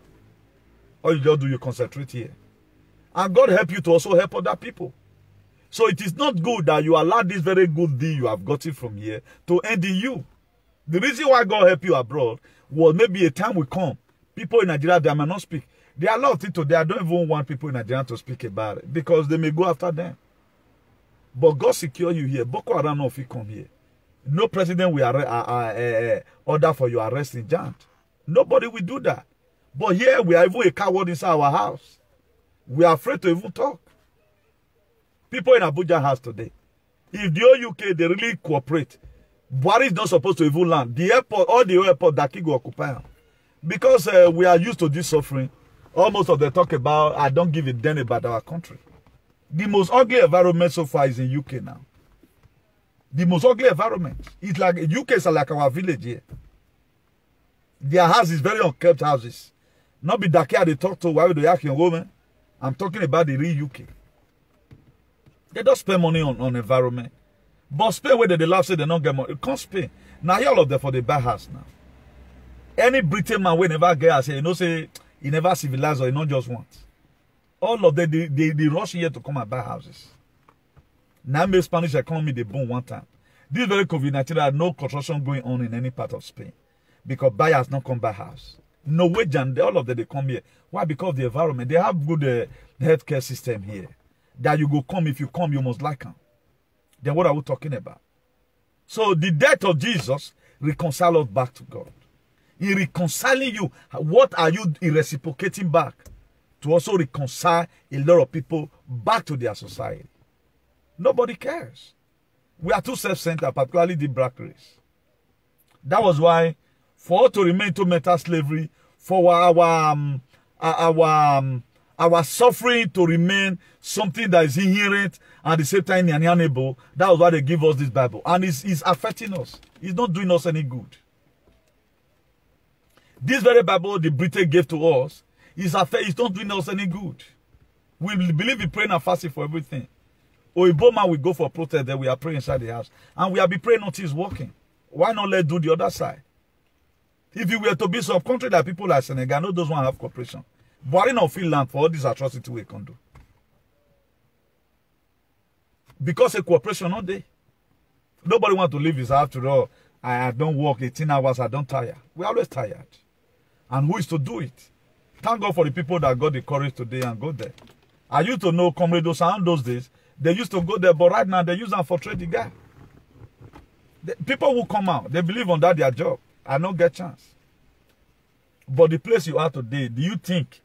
All you just do, you concentrate here. And God help you to also help other people. So it is not good that you allow this very good deal you have gotten from here to end in you. The reason why God help you abroad was maybe a time will come. People in Nigeria, they might not speak. There are a lot of things today I don't even want people in Nigeria to speak about it because they may go after them. But God secure you here. Boko Haram know if you come here. No president will order for your arrest in Jant. Nobody will do that. But here we are even a coward inside our house. We are afraid to even talk. People in Abuja house today. If the whole UK, they really cooperate, Buhari is not supposed to even land. The airport, all the airport that will occupy them. Because we are used to this suffering. Almost of them talk about, I don't give a damn about our country. The most ugly environment so far is in UK now. The most ugly environment. It's like, UK is like our village here. Their house is very unkept houses. Not be that they talk to why they ask your woman. I'm talking about the real UK. They don't spend money on environment. But Spain, where they laugh, say they don't get money. Come Spain. Now, here all of them for the buy house now. Any Britain man will never get house, you know, say, he never civilized or he not just want. All of them, they rush here to come and buy houses. Now, the Spanish economy, they boom one time. This very COVID-19, there are no construction going on in any part of Spain. Because buyers not come buy house. No way, Jan, all of them, they come here. Why? Because of the environment. They have good healthcare system here. That you go come, if you come, you must like them. Then what are we talking about? So the death of Jesus reconciled us back to God. In reconciling you, what are you reciprocating back? To also reconcile a lot of people back to their society. Nobody cares. We are too self-centered, particularly the black race. That was why, for us to remain to mental slavery, for our suffering to remain something that is inherent and at the same time inalienable, that was why they give us this Bible. And it's affecting us. It's not doing us any good. This very Bible the Britain gave to us, it's not doing us any good. We believe in praying and fasting for everything. Oibo man will go for protest, then we are praying inside the house. And we have been praying until it's working. Why not let do the other side? If you were to be some country that people like Senegal, no those one have cooperation. Buhari not feel land for all these atrocities we can do. Because a cooperation not there. Nobody want to leave his house after all. I don't work 18 hours, I don't tire. We're always tired. And who is to do it? Thank God for the people that got the courage today and go there. I used to know Comrade Osan those days. They used to go there, but right now they use them for trading guy. People who come out, they believe on that their job. I don't get chance. But the place you are today, do you think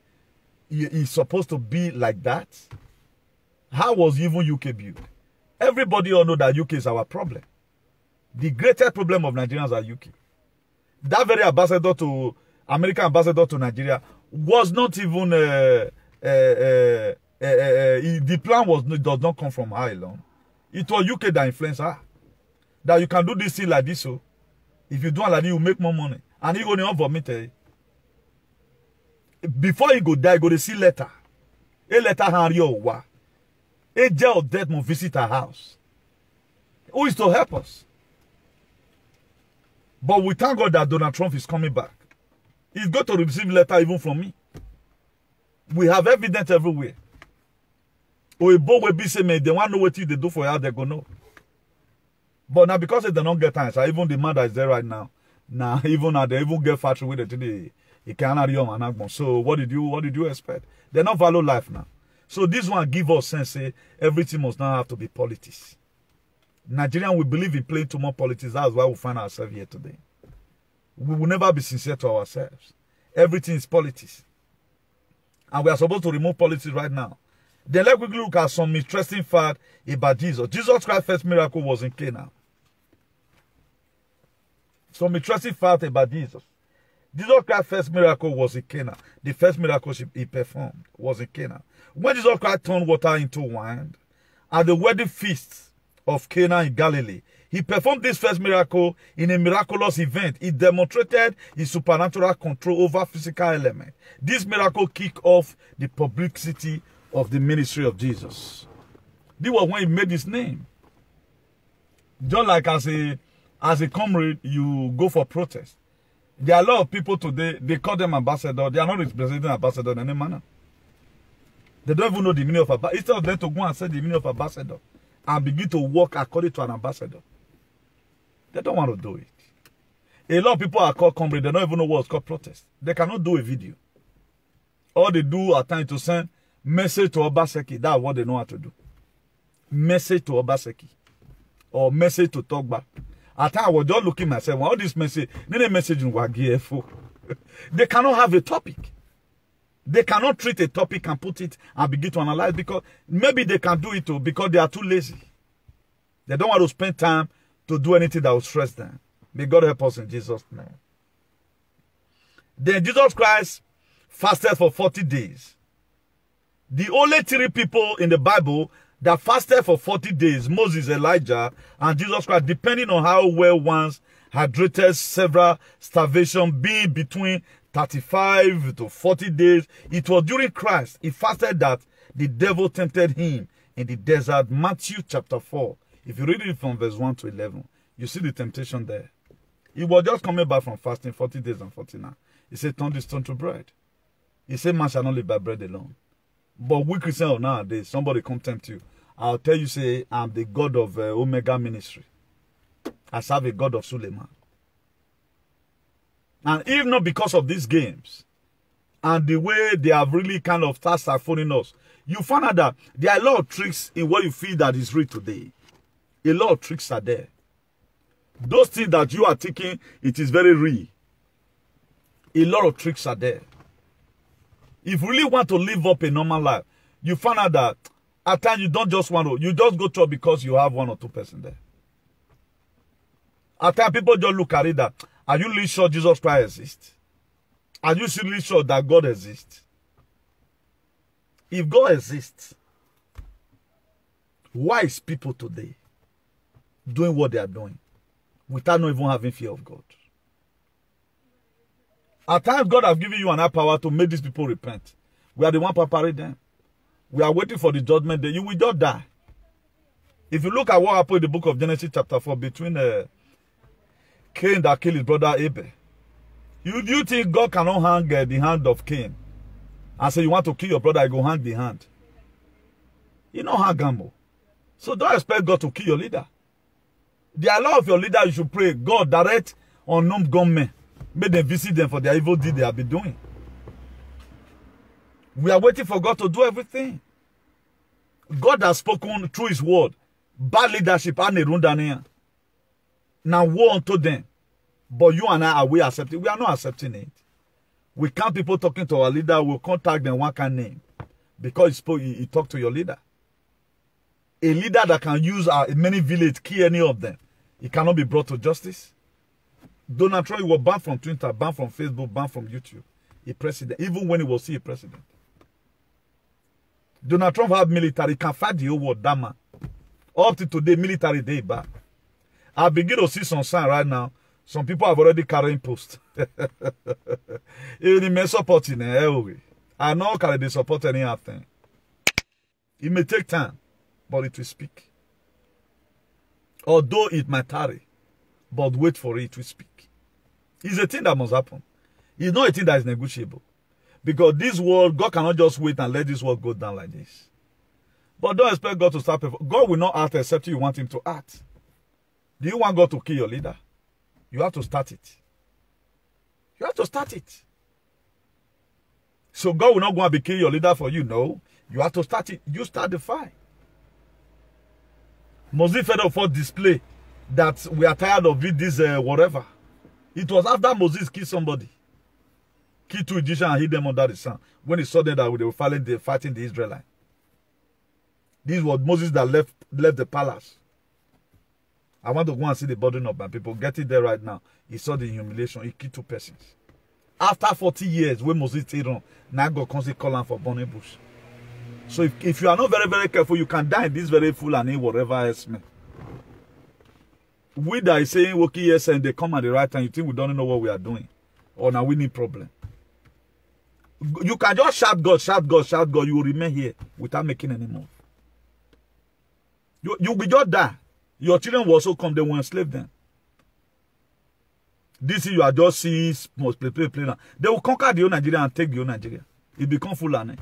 it's supposed to be like that? How was even UK built? Everybody all know that UK is our problem. The greatest problem of Nigerians are UK. That very ambassador to American ambassador to Nigeria was not even the plan does not come from her alone. It was UK that influenced her. That you can do this thing like this, so if you do it like this, you make more money. And he go to vomit. Before he go die, go to see letter. A letter Henry Owa. A jail of death must visit our house. Who is to help us? But we thank God that Donald Trump is coming back. He's going to receive letter even from me. We have evidence everywhere. Oibo will be saying, they want to know what they do for you, they go know. But now because they don't get time, so even the man that is there right now, even now they even get factory with it today. It cannot be. So what did you expect? They not value life now. So this one give us sense, say everything must now have to be politics. Nigerian we believe in playing too much politics. That's why we find ourselves here today. We will never be sincere to ourselves. Everything is politics. And we are supposed to remove politics right now. Then let's quickly look at some interesting fact about Jesus. Jesus Christ's first miracle was in Cana. Some interesting fact about Jesus. Jesus Christ's first miracle was in Cana. The first miracle he performed was in Cana. When Jesus Christ turned water into wine, at the wedding feast of Cana in Galilee, he performed this first miracle in a miraculous event. He demonstrated his supernatural control over physical elements. This miracle kicked off the publicity of the ministry of Jesus. This was when he made his name. Just like as a comrade, you go for protest. There are a lot of people today, they call them ambassador. They are not representing ambassador in any manner. They don't even know the meaning of ambassador. Instead of them to go and say the meaning of ambassador and begin to work according to an ambassador, they don't want to do it. A lot of people are called comrades. They don't even know what's called protest. They cannot do a video. All they do at times to send message to Obaseki. That's what they know how to do. Message to Obaseki. Or message to Togba. At times I was just looking myself. All this message, they cannot have a topic. They cannot treat a topic and put it and begin to analyze, because maybe they can do it too because they are too lazy. They don't want to spend time to do anything that will stress them. May God help us in Jesus' name. Then Jesus Christ fasted for 40 days. The only 3 people in the Bible that fasted for 40 days, Moses, Elijah, and Jesus Christ, depending on how well one's hydrated, several starvation being between 35 to 40 days. It was during Christ, he fasted, that the devil tempted him in the desert. Matthew chapter 4. If you read it from verse 1 to 11, you see the temptation there. He was just coming back from fasting 40 days and 40 nights. He said, turn this stone to bread. He said, man shall not live by bread alone. But we Christians nowadays, somebody come tempt you. I'll tell you, say, I'm the God of Omega Ministry. I serve a God of Suleiman. And if not because of these games and the way they have really kind of started phoning us, you find out that there are a lot of tricks in what you feel that is real today. A lot of tricks are there. Those things that you are thinking, it is very real. A lot of tricks are there. If you really want to live up a normal life, you find out that at times you don't just want to, you just go to it because you have 1 or 2 persons there. At times people just look at it that, are you really sure Jesus Christ exists? Are you really sure that God exists? If God exists, why is people today doing what they are doing without not even having fear of God? At times, God has given you an power to make these people repent. We are the one preparing them. We are waiting for the judgment day. You will just die. If you look at what happened in the book of Genesis chapter 4 between Cain that killed his brother Abel. You think God cannot hang the hand of Cain and say you want to kill your brother, you go hang the hand? You know how gamble. So don't expect God to kill your leader. There are a lot of your leaders you should pray, God, direct unknown gunmen. Make them visit them for their evil deed they have been doing. We are waiting for God to do everything. God has spoken through his word. Bad leadership and Nerundania. Now woe unto them. But you and I, are we accepting? We are not accepting it. We can't people talking to our leader, we'll contact them one kind name. Because he talked to your leader. A leader that can use many villages, kill any of them, he cannot be brought to justice. Donald Trump was banned from Twitter, banned from Facebook, banned from YouTube. A president, even when he was still a president. Donald Trump had military, can fight the whole world, that man. Up to today, military day back. I begin to see some sign right now. Some people have already carrying posts. Even men supporting it. I know can they support anything. It may take time, but it will speak. Although it might tarry, but wait for it to speak. It's a thing that must happen. It's not a thing that is negotiable. Because this world, God cannot just wait and let this world go down like this. But don't expect God to start. God will not act except you want him to act. Do you want God to kill your leader? You have to start it. You have to start it. So God will not go and be killing your leader for you. No. You have to start it. You start the fight. Moses fed up for display that we are tired of it, this whatever. It was after Moses killed somebody. Killed 2 Egyptians and hid them under the sun. When he saw them that they were fighting the Israelites. This was Moses that left the palace. I want to go and see the burden of my people. Get it there right now. He saw the humiliation. He killed 2 persons. After 40 years, when Moses stayed on, now God comes to call him for burning bush. So if you are not very, very careful, you can die in this very fool and in whatever else, man. We that is saying, okay, yes, and they come at the right time, you think we don't know what we are doing. Or now we need problem. You can just shout God, shout God, shout God. You will remain here without making any move. You will just die. Your children will also come, they will enslave them. This is you are just seeing play now. They will conquer the whole Nigeria and take the whole Nigeria. It become Fulani.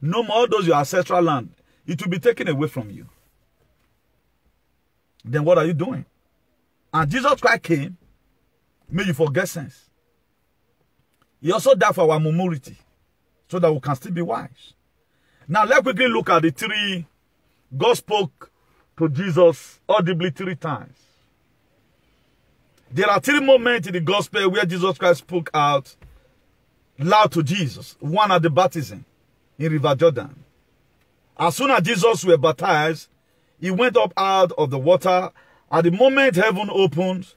no more those your ancestral land, it will be taken away from you. Then what are you doing? And Jesus Christ came, made you forget sense. He also died for our memority, so that we can still be wise. Now let's quickly look at the three. God spoke to Jesus audibly 3 times. There are 3 moments in the gospel where Jesus Christ spoke out loud to Jesus. One at the baptism in River Jordan. As soon as Jesus was baptized, he went up out of the water. At the moment heaven opened,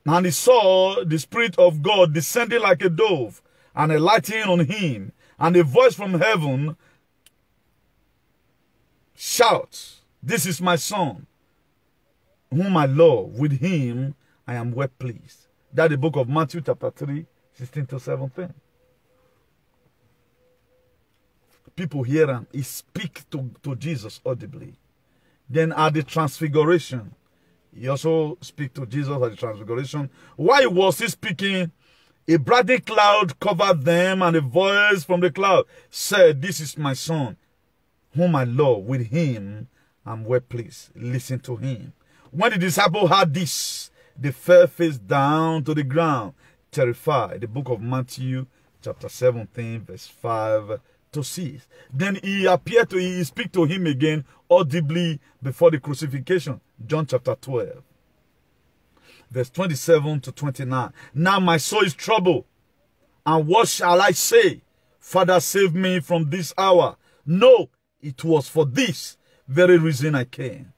and he saw the Spirit of God descending like a dove and alighting on him. And a voice from heaven shouts, "This is my son, whom I love. With him I am well pleased." That's the book of Matthew chapter 3, 16 to 17. People hear him. He speaks to Jesus audibly. Then at the transfiguration, he also speaks to Jesus at the transfiguration. While was he speaking, a bright cloud covered them, and a voice from the cloud said, "This is my son, whom I love. With him I'm well pleased. Listen to him." When the disciples heard this, they fell face down to the ground, terrified. The book of Matthew chapter 17, verse 5 to 6. Then he appeared to him, he speak to him again audibly before the crucifixion. John chapter 12, verse 27 to 29. "Now my soul is troubled, and what shall I say? Father, save me from this hour. No, it was for this very reason I came."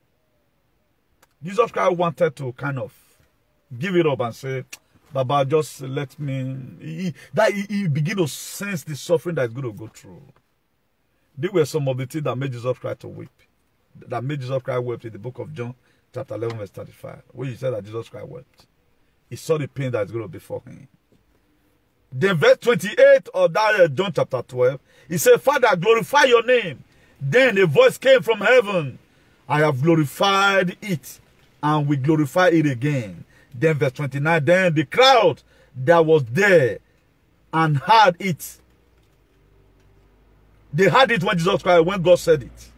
Jesus Christ wanted to kind of give it up and say, "Baba, just let me." He began to sense the suffering that is going to go through. There were some of the things that made Jesus Christ to weep. That made Jesus Christ weep in the book of John, chapter 11, verse 35. Where he said that Jesus Christ wept. He saw the pain that is going to be before him. Then verse 28 of that John chapter 12, he said, "Father, glorify your name." Then a voice came from heaven, "I have glorified it, and we glorify it again." Then verse 29, then the crowd that was there and heard it. They heard it when Jesus Christ, when God said it.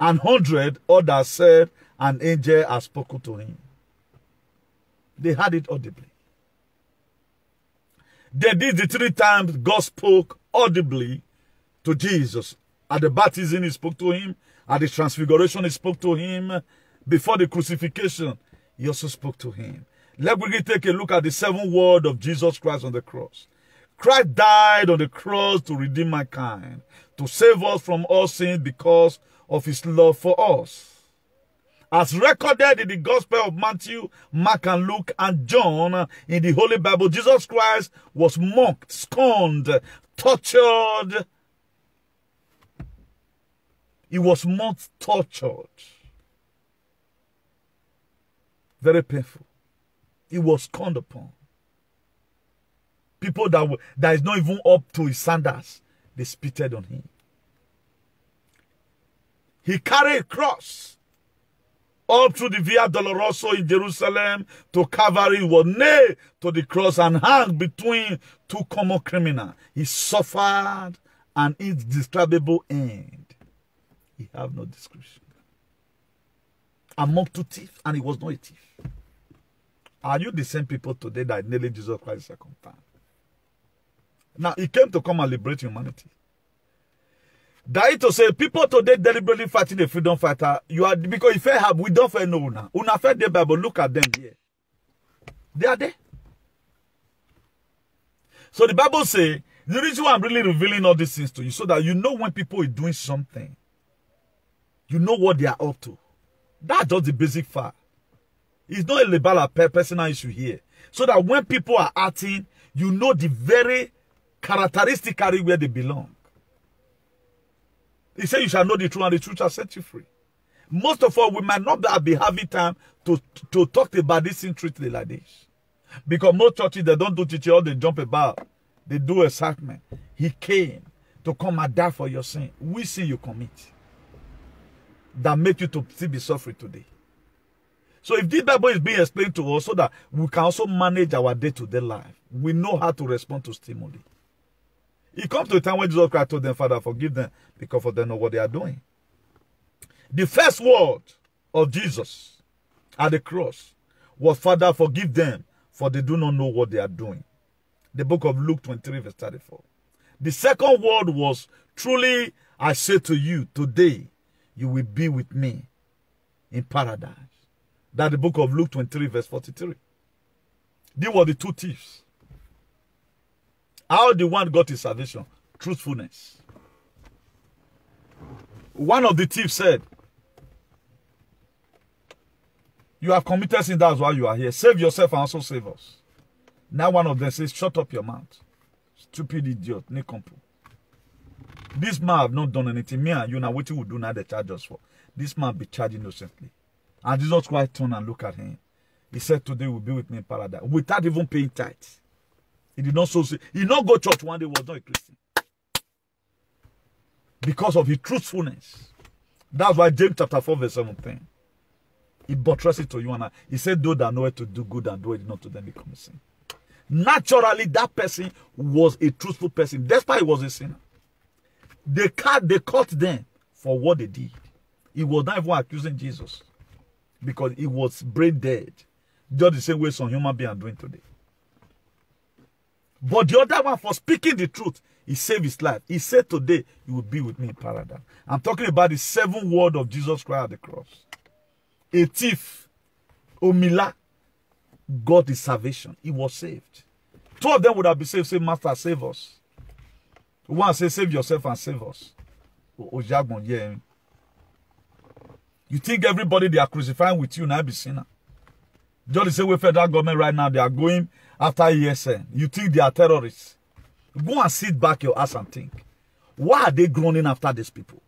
And 100 others said, "An angel has spoken to him." They heard it audibly. They did the 3 times God spoke audibly to Jesus. At the baptism, he spoke to him. At the transfiguration, he spoke to him. Before the crucifixion, he also spoke to him. Let's quickly take a look at the 7 words of Jesus Christ on the cross. Christ died on the cross to redeem mankind, to save us from all sins because of his love for us. As recorded in the Gospel of Matthew, Mark, and Luke, and John in the Holy Bible, Jesus Christ was mocked, scorned, tortured. He was mocked, tortured. Very painful. He was scorned upon. People that is not even up to his sandals, they spitted on him. He carried a cross up through the Via Dolorosa in Jerusalem to Calvary. He was nailed to the cross and hung between 2 common criminals. He suffered an indescribable end. He had no description. Among 2 thieves, and he was not a thief. Are you the same people today that nailed Jesus Christ second time? Now, he came to come and liberate humanity. That is to say, people today deliberately fighting a freedom fighter, you are, because if you have, we don't fair know now. Una fair the Bible, look at them here. They are there. So the Bible says, the reason why I'm really revealing all these things to you, so that you know when people are doing something, you know what they are up to. That's just the basic fact. It's not a label personal issue here. So that when people are acting, you know the very characteristically where they belong. He said you shall know the truth, and the truth shall set you free. Most of all, we might not be having time to talk about this in truthfully like this. Because most churches, they don't do teaching, all they jump about. They do excitement. He came to come and die for your sin. We sin you commit. That make you to still be suffering today. So if this Bible is being explained to us so that we can also manage our day-to-day life, we know how to respond to stimuli. It comes to a time when Jesus Christ told them, Father, forgive them because they know what they are doing. The first word of Jesus at the cross was, Father, forgive them, for they do not know what they are doing. The book of Luke 23, verse 34. The second word was, truly I say to you, today you will be with me in paradise. That's the book of Luke 23, verse 43. These were the two thieves. How the one got his salvation? Truthfulness. One of the thieves said, you have committed sin, that's why you are here. Save yourself and also save us. Now one of them says, shut up your mouth. Stupid idiot, nincompoop. This man have not done anything. Me and you now, what you will do now, they charge us for. This man be charged innocently. And Jesus Christ turned and looked at him. He said, today will be with me in paradise. Without even paying tithes. He did not so say. He did not go to church one day, was not a Christian. Because of his truthfulness. That's why James chapter 4 verse 17. He buttresses it to you and I. He said, those that know it to do good and do it not to them become a sin. Naturally, that person was a truthful person. Despite he was a sinner. They caught them for what they did. He was not even accusing Jesus. Because he was brain dead. Just the same way some human beings are doing today. But the other one, for speaking the truth, he saved his life. He said, today, you will be with me in paradise. I'm talking about the 7 words of Jesus Christ at the cross. A thief, Omila, got his salvation. He was saved. 2 of them would have been saved. Say, Master, save us. One say, save yourself and save us. You think everybody they are crucifying with you now be sinner? Just the same way federal government right now, they are going after ESN. You think they are terrorists? Go and sit back your ass and think. Why are they groaning after these people?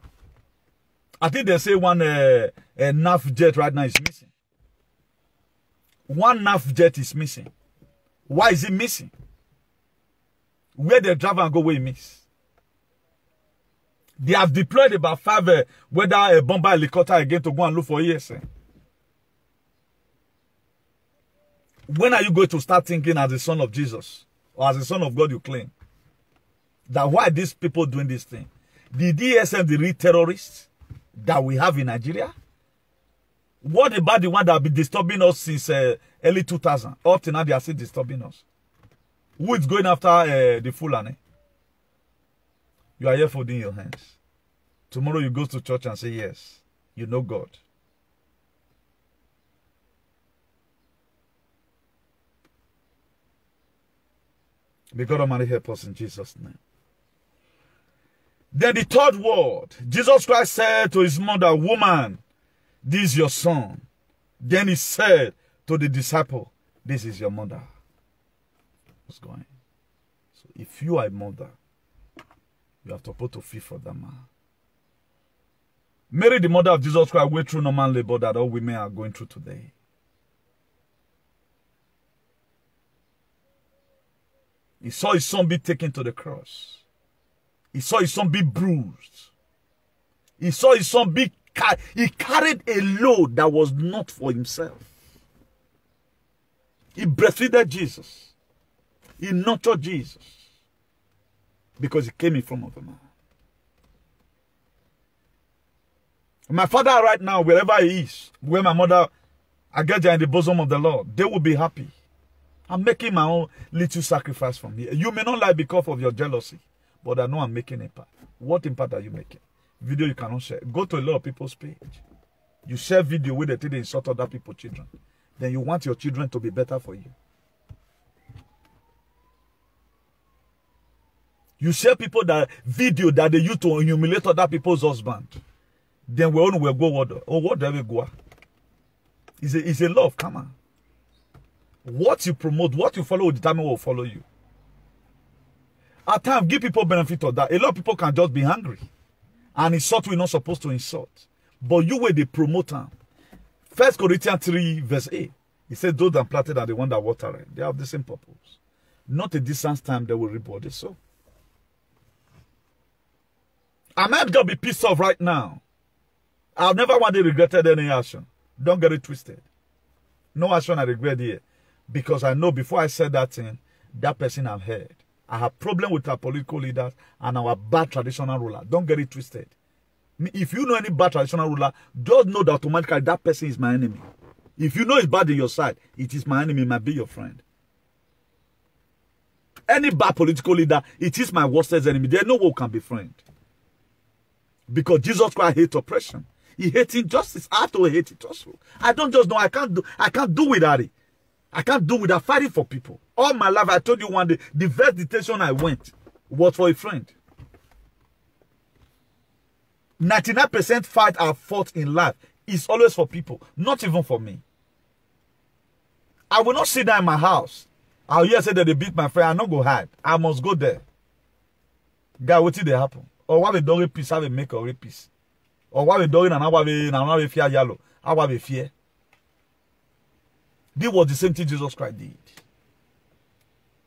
I think they say one NAF jet right now is missing. One NAF jet is missing. Why is it missing? Where the driver and go where he miss? They have deployed about 5 whether a bomber helicopter again to go and look for ESN. When are you going to start thinking as the son of Jesus or as the son of God you claim? That why these people doing this thing? The ESN, the real terrorists that we have in Nigeria? What about the one that have been disturbing us since early 2000? Up to now they are still disturbing us. Who is going after the Fulani? You are here folding your hands. Tomorrow you go to church and say, yes, you know God. May God Almighty help us in Jesus' name. Then the third word, Jesus Christ said to his mother, woman, this is your son. Then he said to the disciple, this is your mother. What's going? So if you are a mother, you have to put to feed for that man. Mary, the mother of Jesus Christ, went through normal labor that all women are going through today. He saw his son be taken to the cross. He saw his son be bruised. He saw his son be... He carried a load that was not for himself. He breastfeeded Jesus. He nurtured Jesus. Because he came in form of a man. My father right now, wherever he is, where my mother, I get there in the bosom of the Lord, they will be happy. I'm making my own little sacrifice from here. You may not like because of your jealousy, but I know I'm making impact. What impact are you making? Video you cannot share. Go to a lot of people's page. You share video with the thing they insult other people's children. Then you want your children to be better for you. You share people that video that they use to humiliate other people's husband. Then we all will go water. Oh, what do we go? It's a love. Come on. What you promote, what you follow will determine what will follow you. At times, give people benefit of that. A lot of people can just be hungry. And insult we're not supposed to insult. But you were the promoter. 1 Corinthians 3 verse 8. He said, those that planted are the one that watered. They have the same purpose. Not a distance time they will reap what they sow. I might just be pissed off right now. I've never one day regretted any action. Don't get it twisted. No action I regret here. Because I know before I said that thing, that person I've heard. I have problem with our political leaders and our bad traditional ruler. Don't get it twisted. If you know any bad traditional ruler, just know that automatically that person is my enemy. If you know it's bad in your side, it is my enemy, it might be your friend. Any bad political leader, it is my worstest enemy. There's no way we can be friends. Because Jesus Christ hates oppression. He hates injustice. I have to hate it also. I don't just know. I can't do without it. I can't do without fighting for people. All my life, I told you one day, the first detention I went was for a friend. 99% fight I've fought in life is always for people, not even for me. I will not sit down in my house. I'll hear say that they beat my friend. I not go hide. I must go there. Guy, what did they happen? Or why we do peace, have a make or peace? Or why we doing and how we fear yellow? How we fear? This was the same thing Jesus Christ did.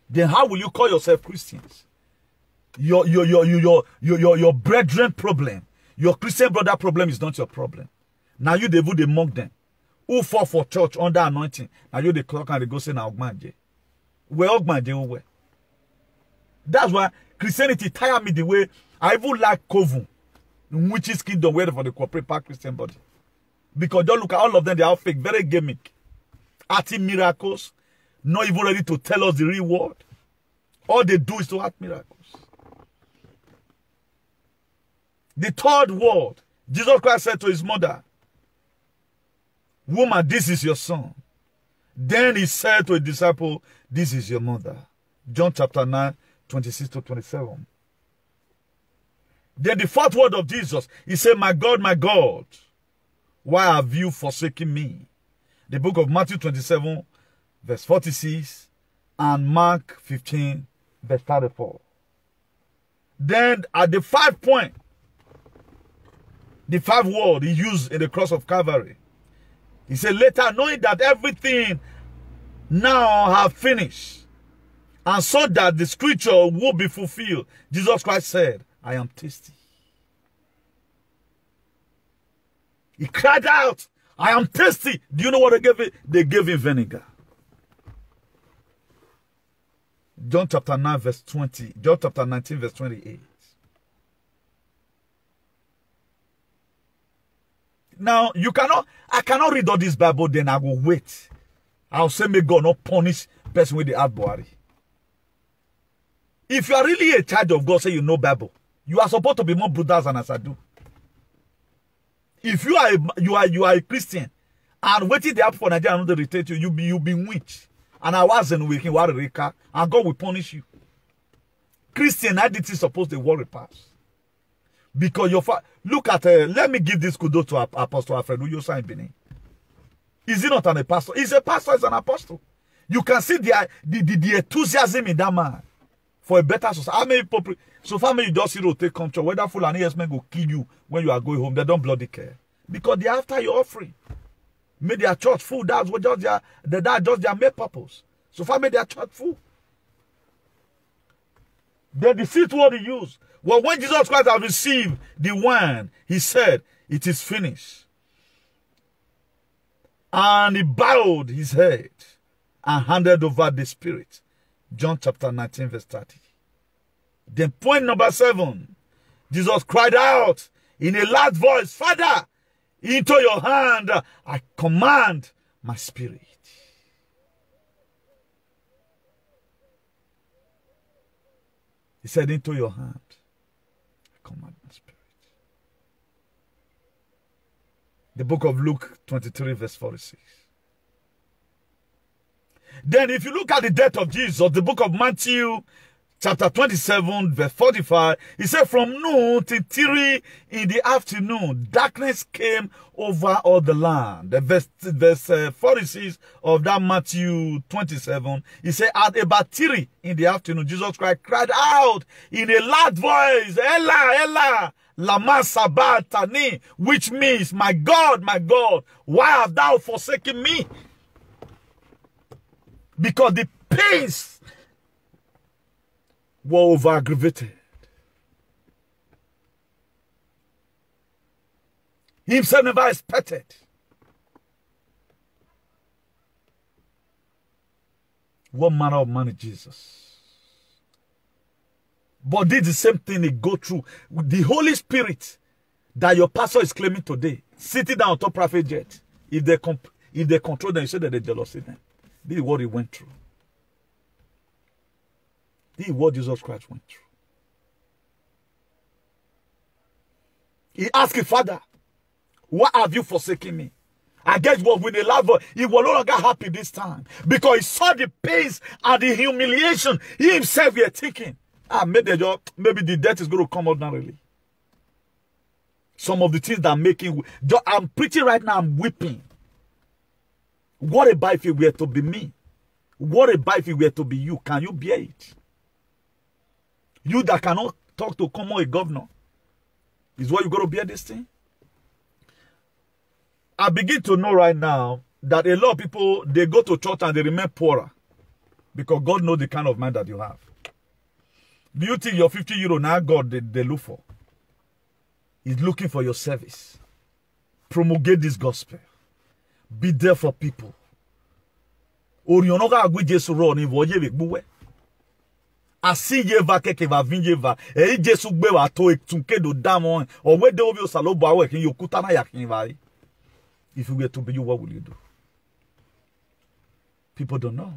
Then how will you call yourself Christians? Your brethren problem, your Christian brother problem is not your problem. Now you they mock them. Who fall for church under anointing? Now you they clock and they go say now Ogmanje. Where Ogmanje where? That's why Christianity tire me the way I even like Kovu, which is kingdom where for the corporate part Christian body. Because don't look at all of them, they are fake, very gimmick. Acting miracles, not even ready to tell us the real word. All they do is to act miracles. The third word, Jesus Christ said to his mother, "Woman, this is your son." Then he said to a disciple, "This is your mother." John chapter 9, 26 to 27. Then the fourth word of Jesus, he said, my God, why have you forsaken me?" The book of Matthew 27, verse 46, and Mark 15, verse 34. Then at the 5 point, the 5 word he used in the cross of Calvary, he said, later knowing that everything now have finished, and so that the scripture will be fulfilled, Jesus Christ said, I am thirsty. He cried out, I am thirsty. Do you know what they gave it? They gave him vinegar. John chapter 9 verse 20. John chapter 19 verse 28. Now, I cannot read all this Bible, then I will wait. I'll say, may God not punish person with the hard body. If you are really a child of God, say you know Bible, you are supposed to be more brutal than as I do. If you are a Christian and waiting the happen for Nigeria and not irritate you, you be witch. And I wasn't waking Warrika, and God will punish you. Christian identity is supposed to worry past. Because your look at let me give this kudos to Apostle Alfred Uyosa in Benin. Is he not an apostle? He's a pastor, he's an apostle. You can see the enthusiasm in that man for a better society. So far, you just take control. Whether Fulani men go kill you when you are going home, they don't bloody care. Because they after your offering. Make their church full. That's what just their main purpose. So far, make their church full. Then the fifth word he used. Well, when Jesus Christ had received the wine, he said, it is finished. And he bowed his head and handed over the Spirit. John chapter 19 verse 30. Then point number 7. Jesus cried out in a loud voice, Father, into your hand I command my spirit. He said, into your hand I command my spirit. The book of Luke 23 verse 46. Then if you look at the death of Jesus, the book of Matthew chapter 27 verse 45, he said from noon till 3 in the afternoon, darkness came over all the land. The verse 46 of that Matthew 27, he said at about 3 in the afternoon, Jesus Christ cried out in a loud voice, Ella, Ella, lama sabachthani, which means, my God, why have thou forsaken me? Because the pains were over-aggravated. He himself never expected. What manner of man is Jesus? But this is the same thing they go through. The Holy Spirit that your pastor is claiming today, sitting down on top private jet, if they control them, you say that they jealousy them. This is what he went through. This is what Jesus Christ went through. He asked his Father, why have you forsaken me? I guess what with a loud voice, he was no longer happy this time because he saw the pains and the humiliation. He himself was thinking, maybe the death is going to come ordinarily. Some of the things that I'm making, I'm preaching right now, I'm weeping. What about if it were to be me? What about if it were to be you? Can you bear it? You that cannot talk to come on a governor, is what you got to bear this thing? I begin to know right now that a lot of people, they go to church and they remain poorer because God knows the kind of mind that you have. Do you think your 50 euro now God they look for? He's looking for your service. Promulgate this gospel. Be there for people. Orionoga agui Jesu ro ni voye be gbuwe. Asiye va keke va vinye va. E Jesu gbe wa to etunke do damo. O we de obi osalobo awe kin yokuta na yakin vai. If you were to be you, what will you do? People don't know.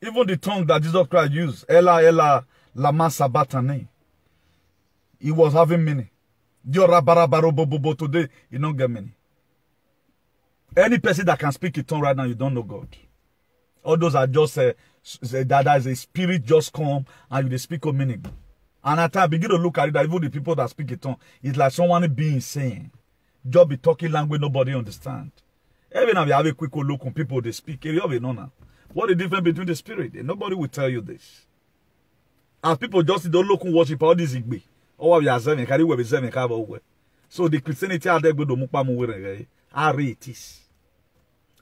Even the tongue that Jesus Christ used, Ella, Ella, lama sabatane, he was having meaning. Today, you don't get meaning. Any person that can speak a tongue right now, you don't know God. All those are just that is a spirit just come and you speak of meaning. And at time begin to look at it that even the people that speak a tongue, it's like someone being insane. Just be talking language nobody understand. Even if you have a quick look on people they speak, you have know now. What the difference between the spirit? And nobody will tell you this. As people just don't look and worship all this igbe. Or we are seven, carry we be seven cover away. So the Christianity are there go to mukpa mu were are it is.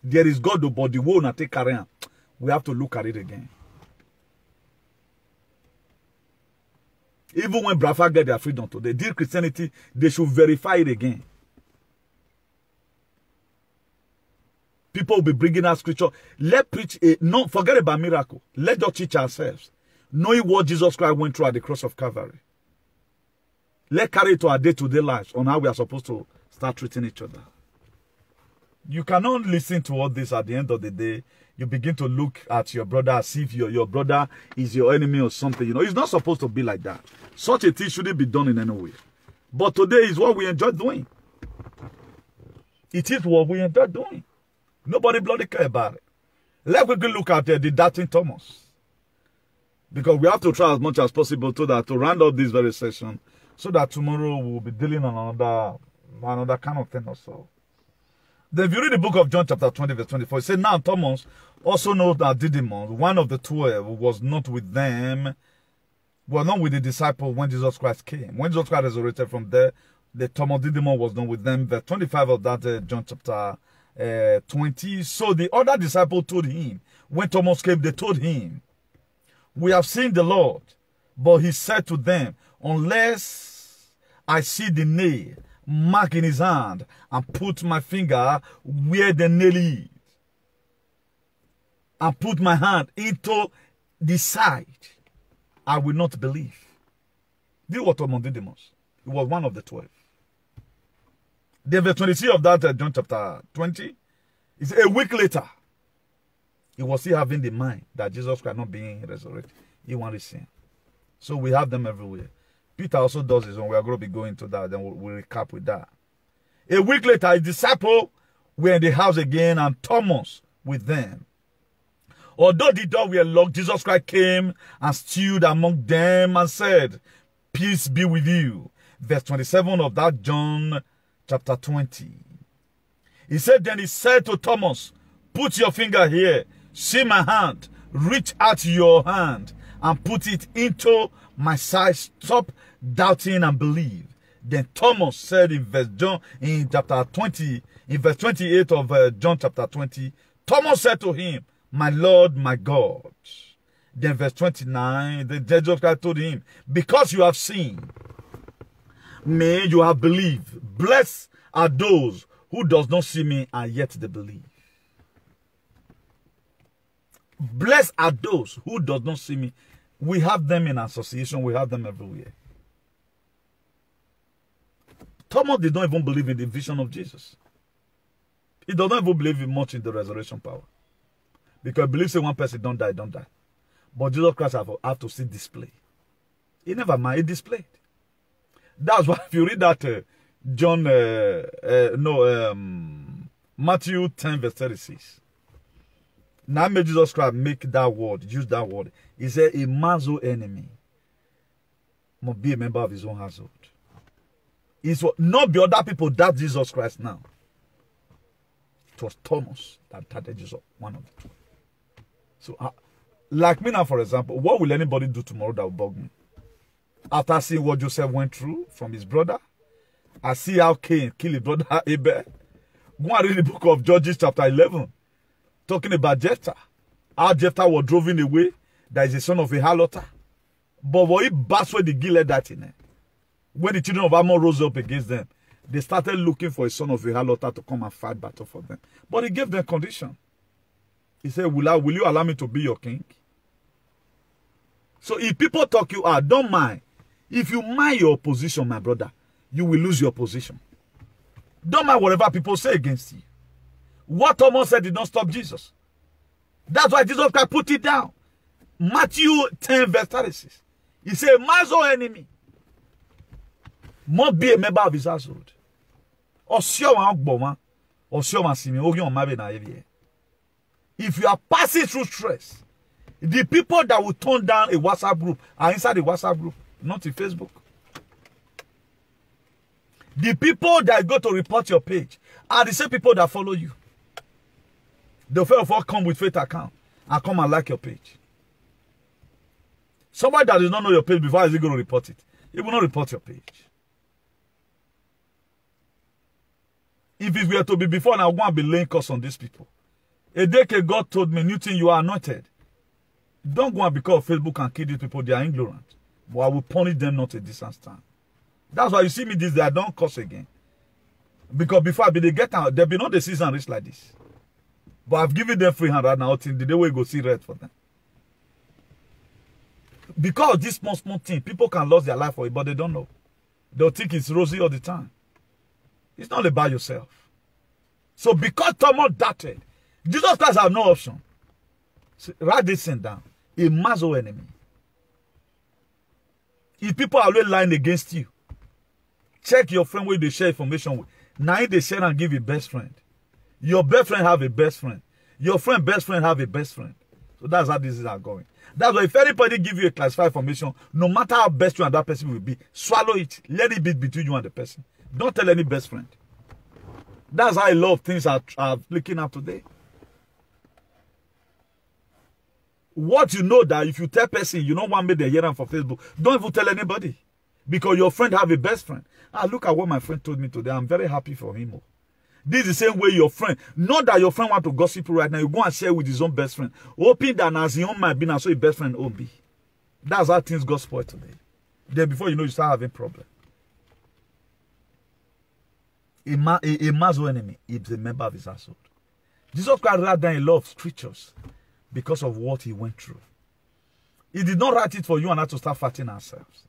There is God, but the world not take care. We have to look at it again. Even when Brafa get their freedom today, dear Christianity, they should verify it again. People will be bringing out scripture. Let's preach no, forget about miracle. Let's just teach ourselves. Knowing what Jesus Christ went through at the cross of Calvary. Let's carry it to our day-to-day lives on how we are supposed to start treating each other. You cannot listen to all this at the end of the day. You begin to look at your brother as if your brother is your enemy or something. You know, it's not supposed to be like that. Such a thing shouldn't be done in any way. But today is what we enjoy doing. It is what we enjoy doing. Nobody bloody care about it. Let's quickly look at the doubting Thomas. Because we have to try as much as possible to round up this very session so that tomorrow we'll be dealing on another kind of thing or so. Then if you read the book of John chapter 20 verse 24, it says, now Thomas also knows that Didymus, one of the 12, was not with them, was not with the disciples when Jesus Christ came. When Jesus Christ resurrected from there, the Thomas Didymus was not with them. Verse 25 of that John chapter 20. So the other disciple told him, when Thomas came, they told him, we have seen the Lord. But he said to them, unless I see the nail mark in his hand and put my finger where the nail is and put my hand into the side, I will not believe. This was Thomas Didymus. He was one of the 12. The verse 23 of that John chapter 20 is a week later. He was still having the mind that Jesus Christ not being resurrected. He wanted to see. So we have them everywhere. Peter also does his own. We are going to be going to that. Then we'll recap with that. A week later, his disciples were in the house again and Thomas with them. Although the door were locked, Jesus Christ came and stood among them and said, peace be with you. Verse 27 of that John chapter 20. He said, then he said to Thomas, put your finger here. See my hand. Reach out your hand and put it into my side. Stop doubting and believe. Then Thomas said in verse 28 of John chapter 20, Thomas said to him, my Lord, my God. Then verse 29, the Jesus Christ told him, because you have seen me you have believed. Blessed are those who does not see me and yet they believe. Blessed are those who does not see me. We have them in association. We have them everywhere. Thomas did not even believe in the vision of Jesus. He does not even believe much in the resurrection power. Because he believes that one person don't die. But Jesus Christ have to see display. He never mind, he displayed. That's why if you read that Matthew 10 verse 36. Now may Jesus Christ make that word, use that word. He said a man's own enemy must be a member of his own household. It's not be other people that Jesus Christ now. It was Thomas that started Jesus, one of the two. So, like me now, for example, what will anybody do tomorrow that will bug me? After seeing what Joseph went through from his brother, I see how Cain killed his brother Abel. Go and read the book of Judges chapter 11, talking about Jephthah. How Jephthah was driven away, that is the son of a harlot. But what he bashed the Gilead that in it. When the children of Ammon rose up against them, they started looking for a son of a harlot to come and fight battle for them. But he gave them condition. He said, will you allow me to be your king? So if people talk you out, don't mind. If you mind your position, my brother, you will lose your position. Don't mind whatever people say against you. What Thomas said did not stop Jesus. That's why Jesus Christ put it down. Matthew 10 verse 36. He said, man's own enemy must be a member of his household. If you are passing through stress, the people that will turn down a WhatsApp group are inside the WhatsApp group, not in Facebook. The people that go to report your page are the same people that follow you. The first of all come with faith account and come and like your page. Somebody that does not know your page before is going to report it. He will not report your page. If it were to be before, now I'm going to be laying curse on these people. A decade God told me, Newton, you are anointed. Don't go and because of Facebook and kill these people. They are ignorant. But I will punish them not a distance time. That's why you see me this day, I don't curse again. Because before they get out, there be not the season rich like this. But I've given them free hand right now till the day we go see red for them. Because this small thing, people can lose their life for it, but they don't know. They'll think it's rosy all the time. It's not about yourself. So because Thomas doubted, Jesus Christ have no option. So write this thing down. A man's own enemy. If people are always lying against you, check your friend where they share information with. Now they share and give your best friend. Your best friend have a best friend. Your best friend have a best friend. So that's how these are going. That's why if anybody give you a classified information, no matter how best you and that person will be, swallow it. Let it be between you and the person. Don't tell any best friend. That's how a lot of things are flicking up today. What you know that if you tell person you don't want me to hear them for Facebook, don't even tell anybody. Because your friend have a best friend. Look at what my friend told me today. I'm very happy for him. This is the same way your friend, not that your friend want to gossip right now, you go and share with his own best friend. Hoping that as his own might be, now so his best friend won't be. That's how things got spoiled today. Then before you know, you start having problem. A man's own enemy is a member of his household. Jesus Christ wrote down a lot of scriptures because of what he went through. He did not write it for you and I to start fighting ourselves.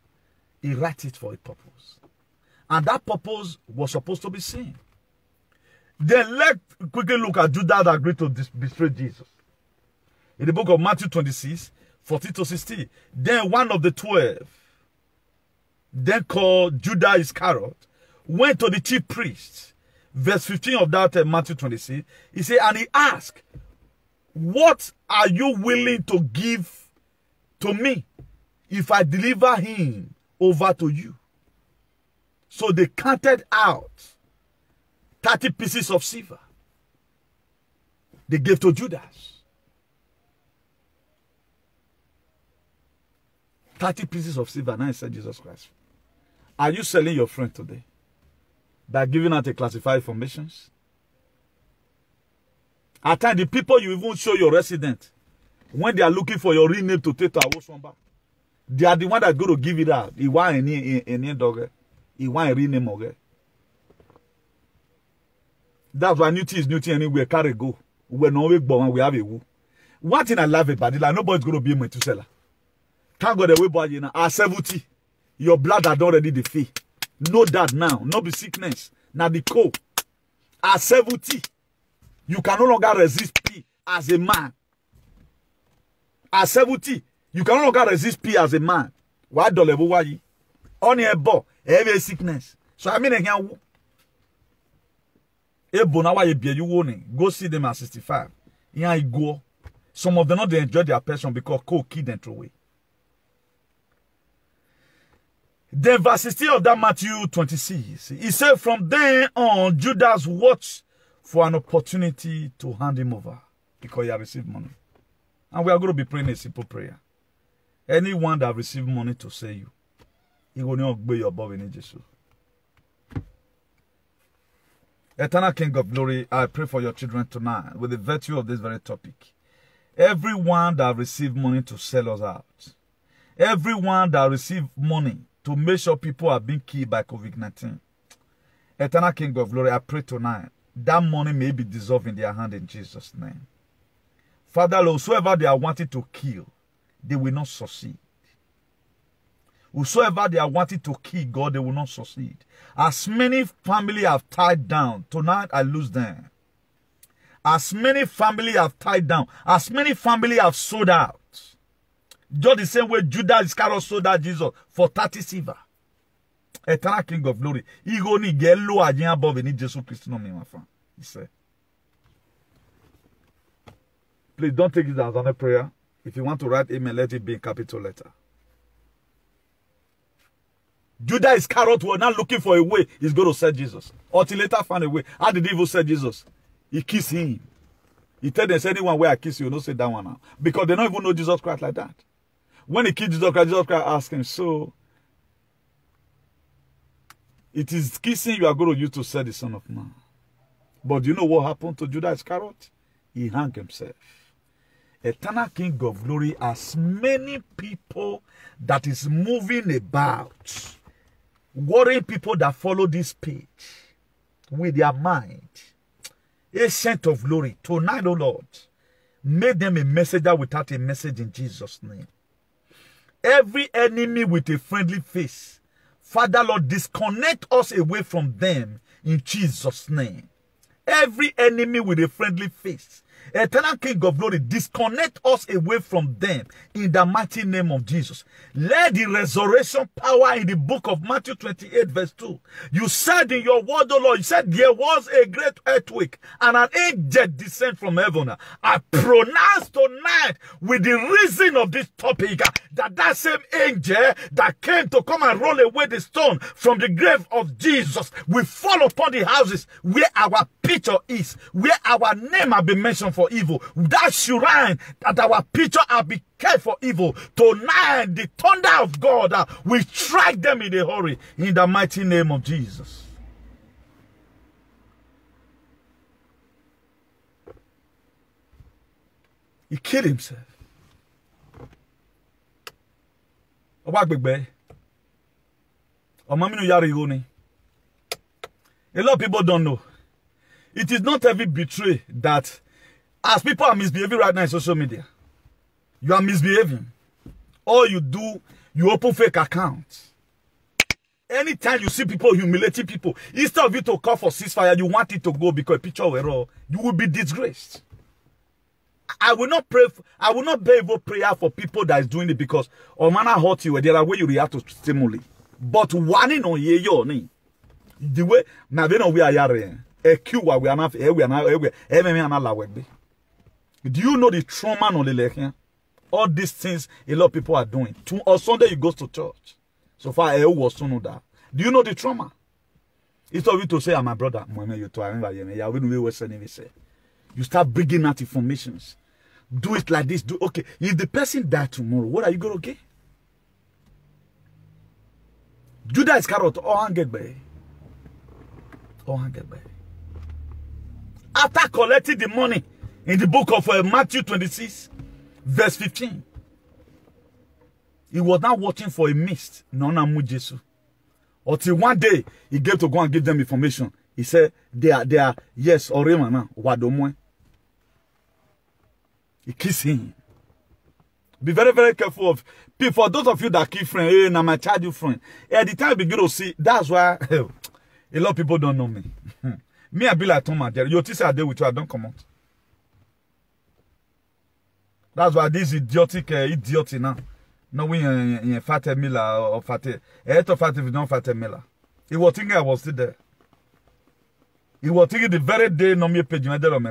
He wrote it for a purpose. And that purpose was supposed to be seen. Then let's quickly look at Judas that agreed to betray Jesus. In the book of Matthew 26, 14 to 16. Then one of the 12, then called Judas Iscariot, went to the chief priest. Verse 15 of that Matthew 26. He said, and he asked, what are you willing to give to me if I deliver him over to you? So they counted out 30 pieces of silver. They gave to Judas. 30 pieces of silver. Now he said Jesus Christ. Are you selling your friend today? By giving out a classified informations? At times, the people you even show your resident, when they are looking for your real name to take to Awosomba, they are the one that go to give it out. The one in dog. He want rename again. That's why new tea is new tea anywhere. Carry go. We're no way born. We have a woo. One thing I love about it, like nobody's going to be a Methuselah. Thank God the way boy, you know, at 70, your blood had already defeated. Know that now. No be sickness. Now the cold. At 70, you can no longer resist P as a man. At 70, you can no longer resist P as a man. Why do you why? On your ball, every sickness. So I mean, you warning. Go see them at 65. Here you go. Some of them not they enjoy their passion because cold kid them throw away. Then verse 16 of that Matthew 26, he said, from then on, Judas watched for an opportunity to hand him over because he had received money. And we are going to be praying a simple prayer. Anyone that received money to sell you, he will not obey your above in Jesus. Eternal King of Glory, I pray for your children tonight with the virtue of this very topic. Everyone that received money to sell us out, everyone that received money to make sure people are being killed by COVID-19. Eternal King of Glory, I pray tonight, that money may be dissolved in their hand in Jesus' name. Father, Lord, whosoever they are wanting to kill, they will not succeed. Whosoever they are wanting to kill, God, they will not succeed. As many families have tied down, tonight I lose them. As many families have tied down, as many families have sold out. Just the same way Judas Iscariot sold out Jesus for 30 silver. Eternal King of Glory. He only get low again above any Jesus Christ no me, my friend. He said. Please don't take it as a prayer. If you want to write amen, let it be in capital letter. Judas Iscariot was not looking for a way he's going to sell Jesus. Until later found a way. How did he even sell Jesus? He kissed him. He told them, anyone where I kiss you, don't say that one now. Because they don't even know Jesus Christ like that. When he killed Jesus Christ asked him, so it is kissing you are going to use to sell the Son of Man. But do you know what happened to Judas Iscariot? He hung himself. Eternal King of Glory, as many people that is moving about, worrying people that follow this page with their mind, Ancient of Glory, tonight, O Lord, make them a messenger without a message in Jesus' name. Every enemy with a friendly face, Father, Lord, disconnect us away from them in Jesus' name. Every enemy with a friendly face, Eternal King of Glory, disconnect us away from them in the mighty name of Jesus. Let the resurrection power in the book of Matthew 28 verse 2. You said in your word, O Lord, you said there was a great earthquake and an angel descend from heaven. I pronounce tonight with the reason of this topic that same angel that came to come and roll away the stone from the grave of Jesus will fall upon the houses where our picture is, where our name have been mentioned for evil. That shrine that our picture have been kept for evil. Tonight, the thunder of God will strike them in a hurry in the mighty name of Jesus. He killed himself. A lot of people don't know. It is not every betray that, as people are misbehaving right now in social media, you are misbehaving. All you do, you open fake accounts. Anytime you see people humiliating people, instead of you to call for ceasefire, you want it to go because a picture were raw, you will be disgraced. I will not pray. I will not pay evil prayer for people that is doing it because or man hurt you. There are ways you react to stimuli. But one in on ye yo ni. The way na we no we are yare. A Q we are not. Do you know the trauma on the leg? All these things a lot of people are doing. On Sunday you go to church. So far I was to know that. Do you know the trauma? It's of you to say, I'm my brother. You start bringing out informations. Do it like this. Do okay. If the person died tomorrow, what are you going to get? Judas Iscariot, after collecting the money in the book of Matthew 26, verse 15, he was now watching for a mist. Nona mu Jesu. Until one day, he gave to go and give them information. He said, they are, yes, or remana, wadomwe. He kissed him. Be very, very careful of people. For those of you that keep friend, hey, now my child you friend. At the time you begin to see, that's why a lot of people don't know me. Me, I be like Tom and Jerry. You think I deal with you, I don't come out. That's why this idiotic now. No, we in Fate Miller or Fate. Eto Fate if you don't Fate Miller. He was thinking I was still there. He was thinking the very day no me page me there on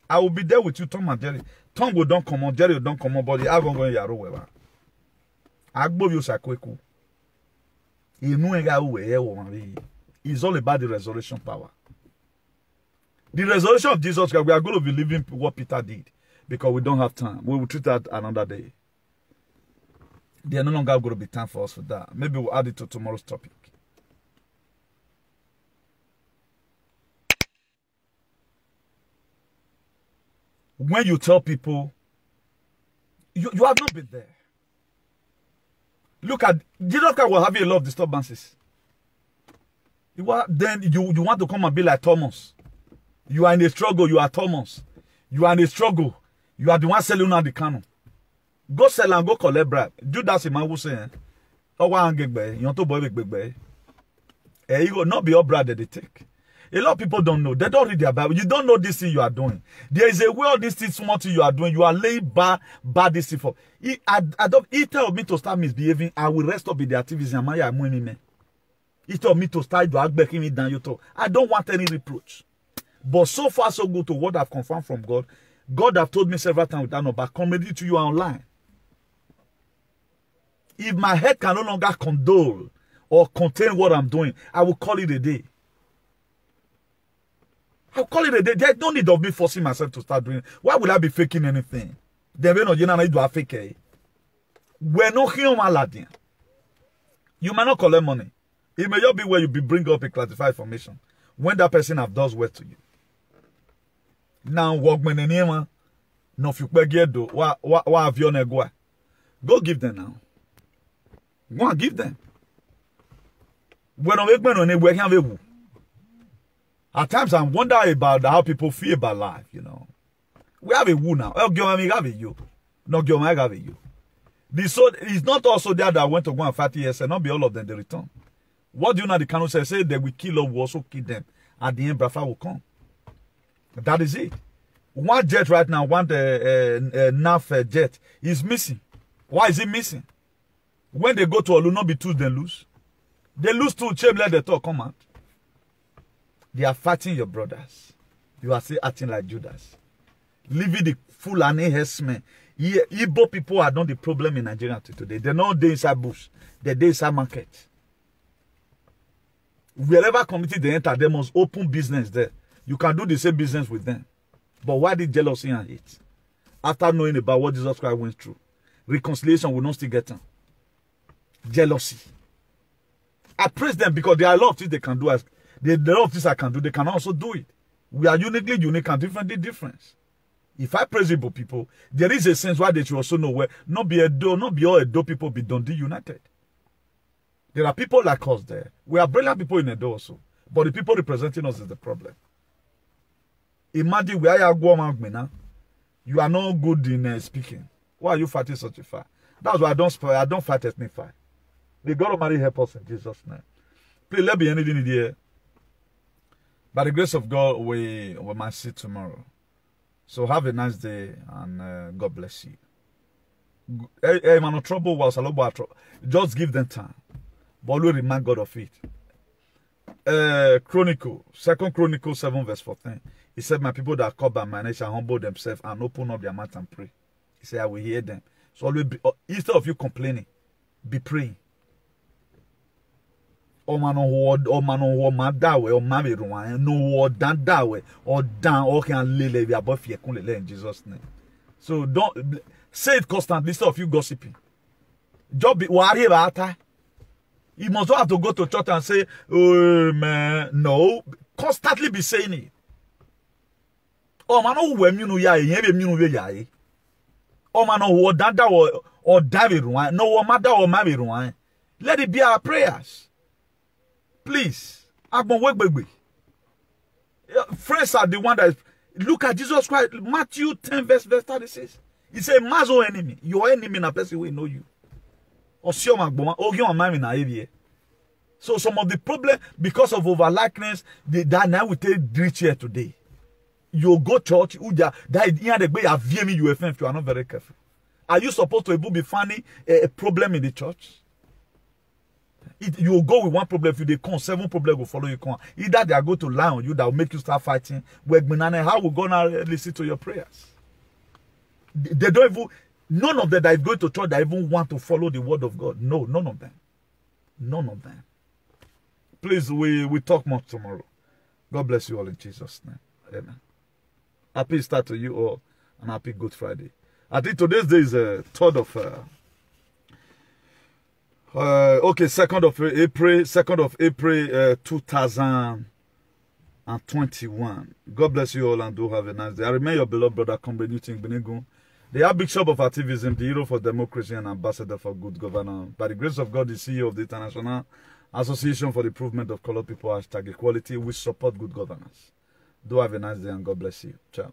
I will be there with you, Tom and Jerry. Tom will don't come on, Jerry will don't come on, but I won't go in Yaro Weber. I go you Sakweku. You know it's all about the resurrection power. The resurrection of Jesus Christ, we are going to be living what Peter did because we don't have time. We will treat that another day. There are no longer going to be time for us for that. Maybe we'll add it to tomorrow's topic. When you tell people, you have not been there. Look at, Jesus Christ will have a lot of disturbances. Then you want to come and be like Thomas. You are in a struggle, you are Thomas. You are in a struggle. You are the one selling out the canon. Go sell and go collect bribe. Judas the man will say, oh, one get by. You want to buy big by. You will not be your brother they take. A lot of people don't know. They don't read their Bible. You don't know this thing you are doing. There is a way of this thing small thing you are doing. You are laying bad this thing for. He told me to start misbehaving. I will rest up with the activities. He told me to start to act me down. You talk. I don't want any reproach. But so far so good to what I've confirmed from God. God have told me several times without no back. Come ready to you online. If my head can no longer condole or contain what I'm doing, I will call it a day. I'll call it a day. There's no need of me forcing myself to start doing it. Why would I be faking anything? We're not fake. We're not human laddie. You might not collect money. It may just be where you bring up a classified information when that person have does well to you. Now, workmen and yema, no do what have you on go give them now. Go and give them. When I make money, we have a. At times, I wonder about how people feel about life, you know. We have a woo now. We have a you. No, I have a you. It's not also there that went to go and fight years and not be all of them they return. What do you know the Kanu say they will kill or will also kill them. At the end, Brafa will come. That is it. One jet right now, one NAF jet is missing. Why is it missing? When they go to Olunobi 2, they lose. They lose to Chem, let the talk come out. They are fighting your brothers. You are still acting like Judas. Leaving the full and herdsmen. Igbo people are not the problem in Nigeria today. They're not there inside bush. They're there inside market. Wherever community they enter, they must open business there. You can do the same business with them. But why did jealousy and hate? After knowing about what Jesus Christ went through, reconciliation will not still get them. Jealousy. I praise them because there are a lot of things they can do. There are a lot of things I can do. They can also do it. We are uniquely unique and differently different. If I praise Igbo people, there is a sense why they should also know where not be all Edo people be Dundee united. There are people like us there. We are brilliant people in Edo also. But the people representing us is the problem. Imagine where you go now. You are not good in speaking. Why are you fighting such a fight? That's why I don't fight ethnic fight. May God Almighty help us in Jesus' name. Please let me anything in here. By the grace of God, we might see tomorrow. So have a nice day and God bless you. Hey, man, no trouble was a lot trouble. Just give them time. But always remind God of it. 2 Chronicles 7 verse 14. He said, my people that call by my name shall humble themselves and open up their mouth and pray. He said, I will hear them. So always be, instead of you complaining, be praying. So don't say it constantly instead of you gossiping. Just be worried about that. You must not have to go to church and say, oh man, no. Constantly be saying it. Oh man, no we minu ya yen be minu we ya e. Oh man, no wo dada or David one, no wo mother or marry one. Let it be our prayers. Please. Friends are the one that look at Jesus Christ. Matthew 10 verse 36. He said, Mazo enemy. Your enemy na person will know you. So some of the problem because of overlikeness, that now we take reach here today. You go church, you are not very careful. Are you supposed to even be finding a problem in the church? You will go with one problem. If you come, 7 problems will follow you. Either they are going to lie on you that will make you start fighting. How will God now listen to your prayers? They don't even, none of them that is going to church that even want to follow the word of God. No, none of them. None of them. Please, we talk more tomorrow. God bless you all in Jesus' name. Amen. Happy start to you all and happy Good Friday. I think today's day is 3rd of 2nd of April 2021. God bless you all and do have a nice day. I remain your beloved brother Comrade Newton Benigun, the Archbishop of Activism, the hero for democracy and ambassador for good governance. By the grace of God, the CEO of the International Association for the Improvement of Colored People #Equality, which support good governance. Do have a nice day and God bless you. Ciao.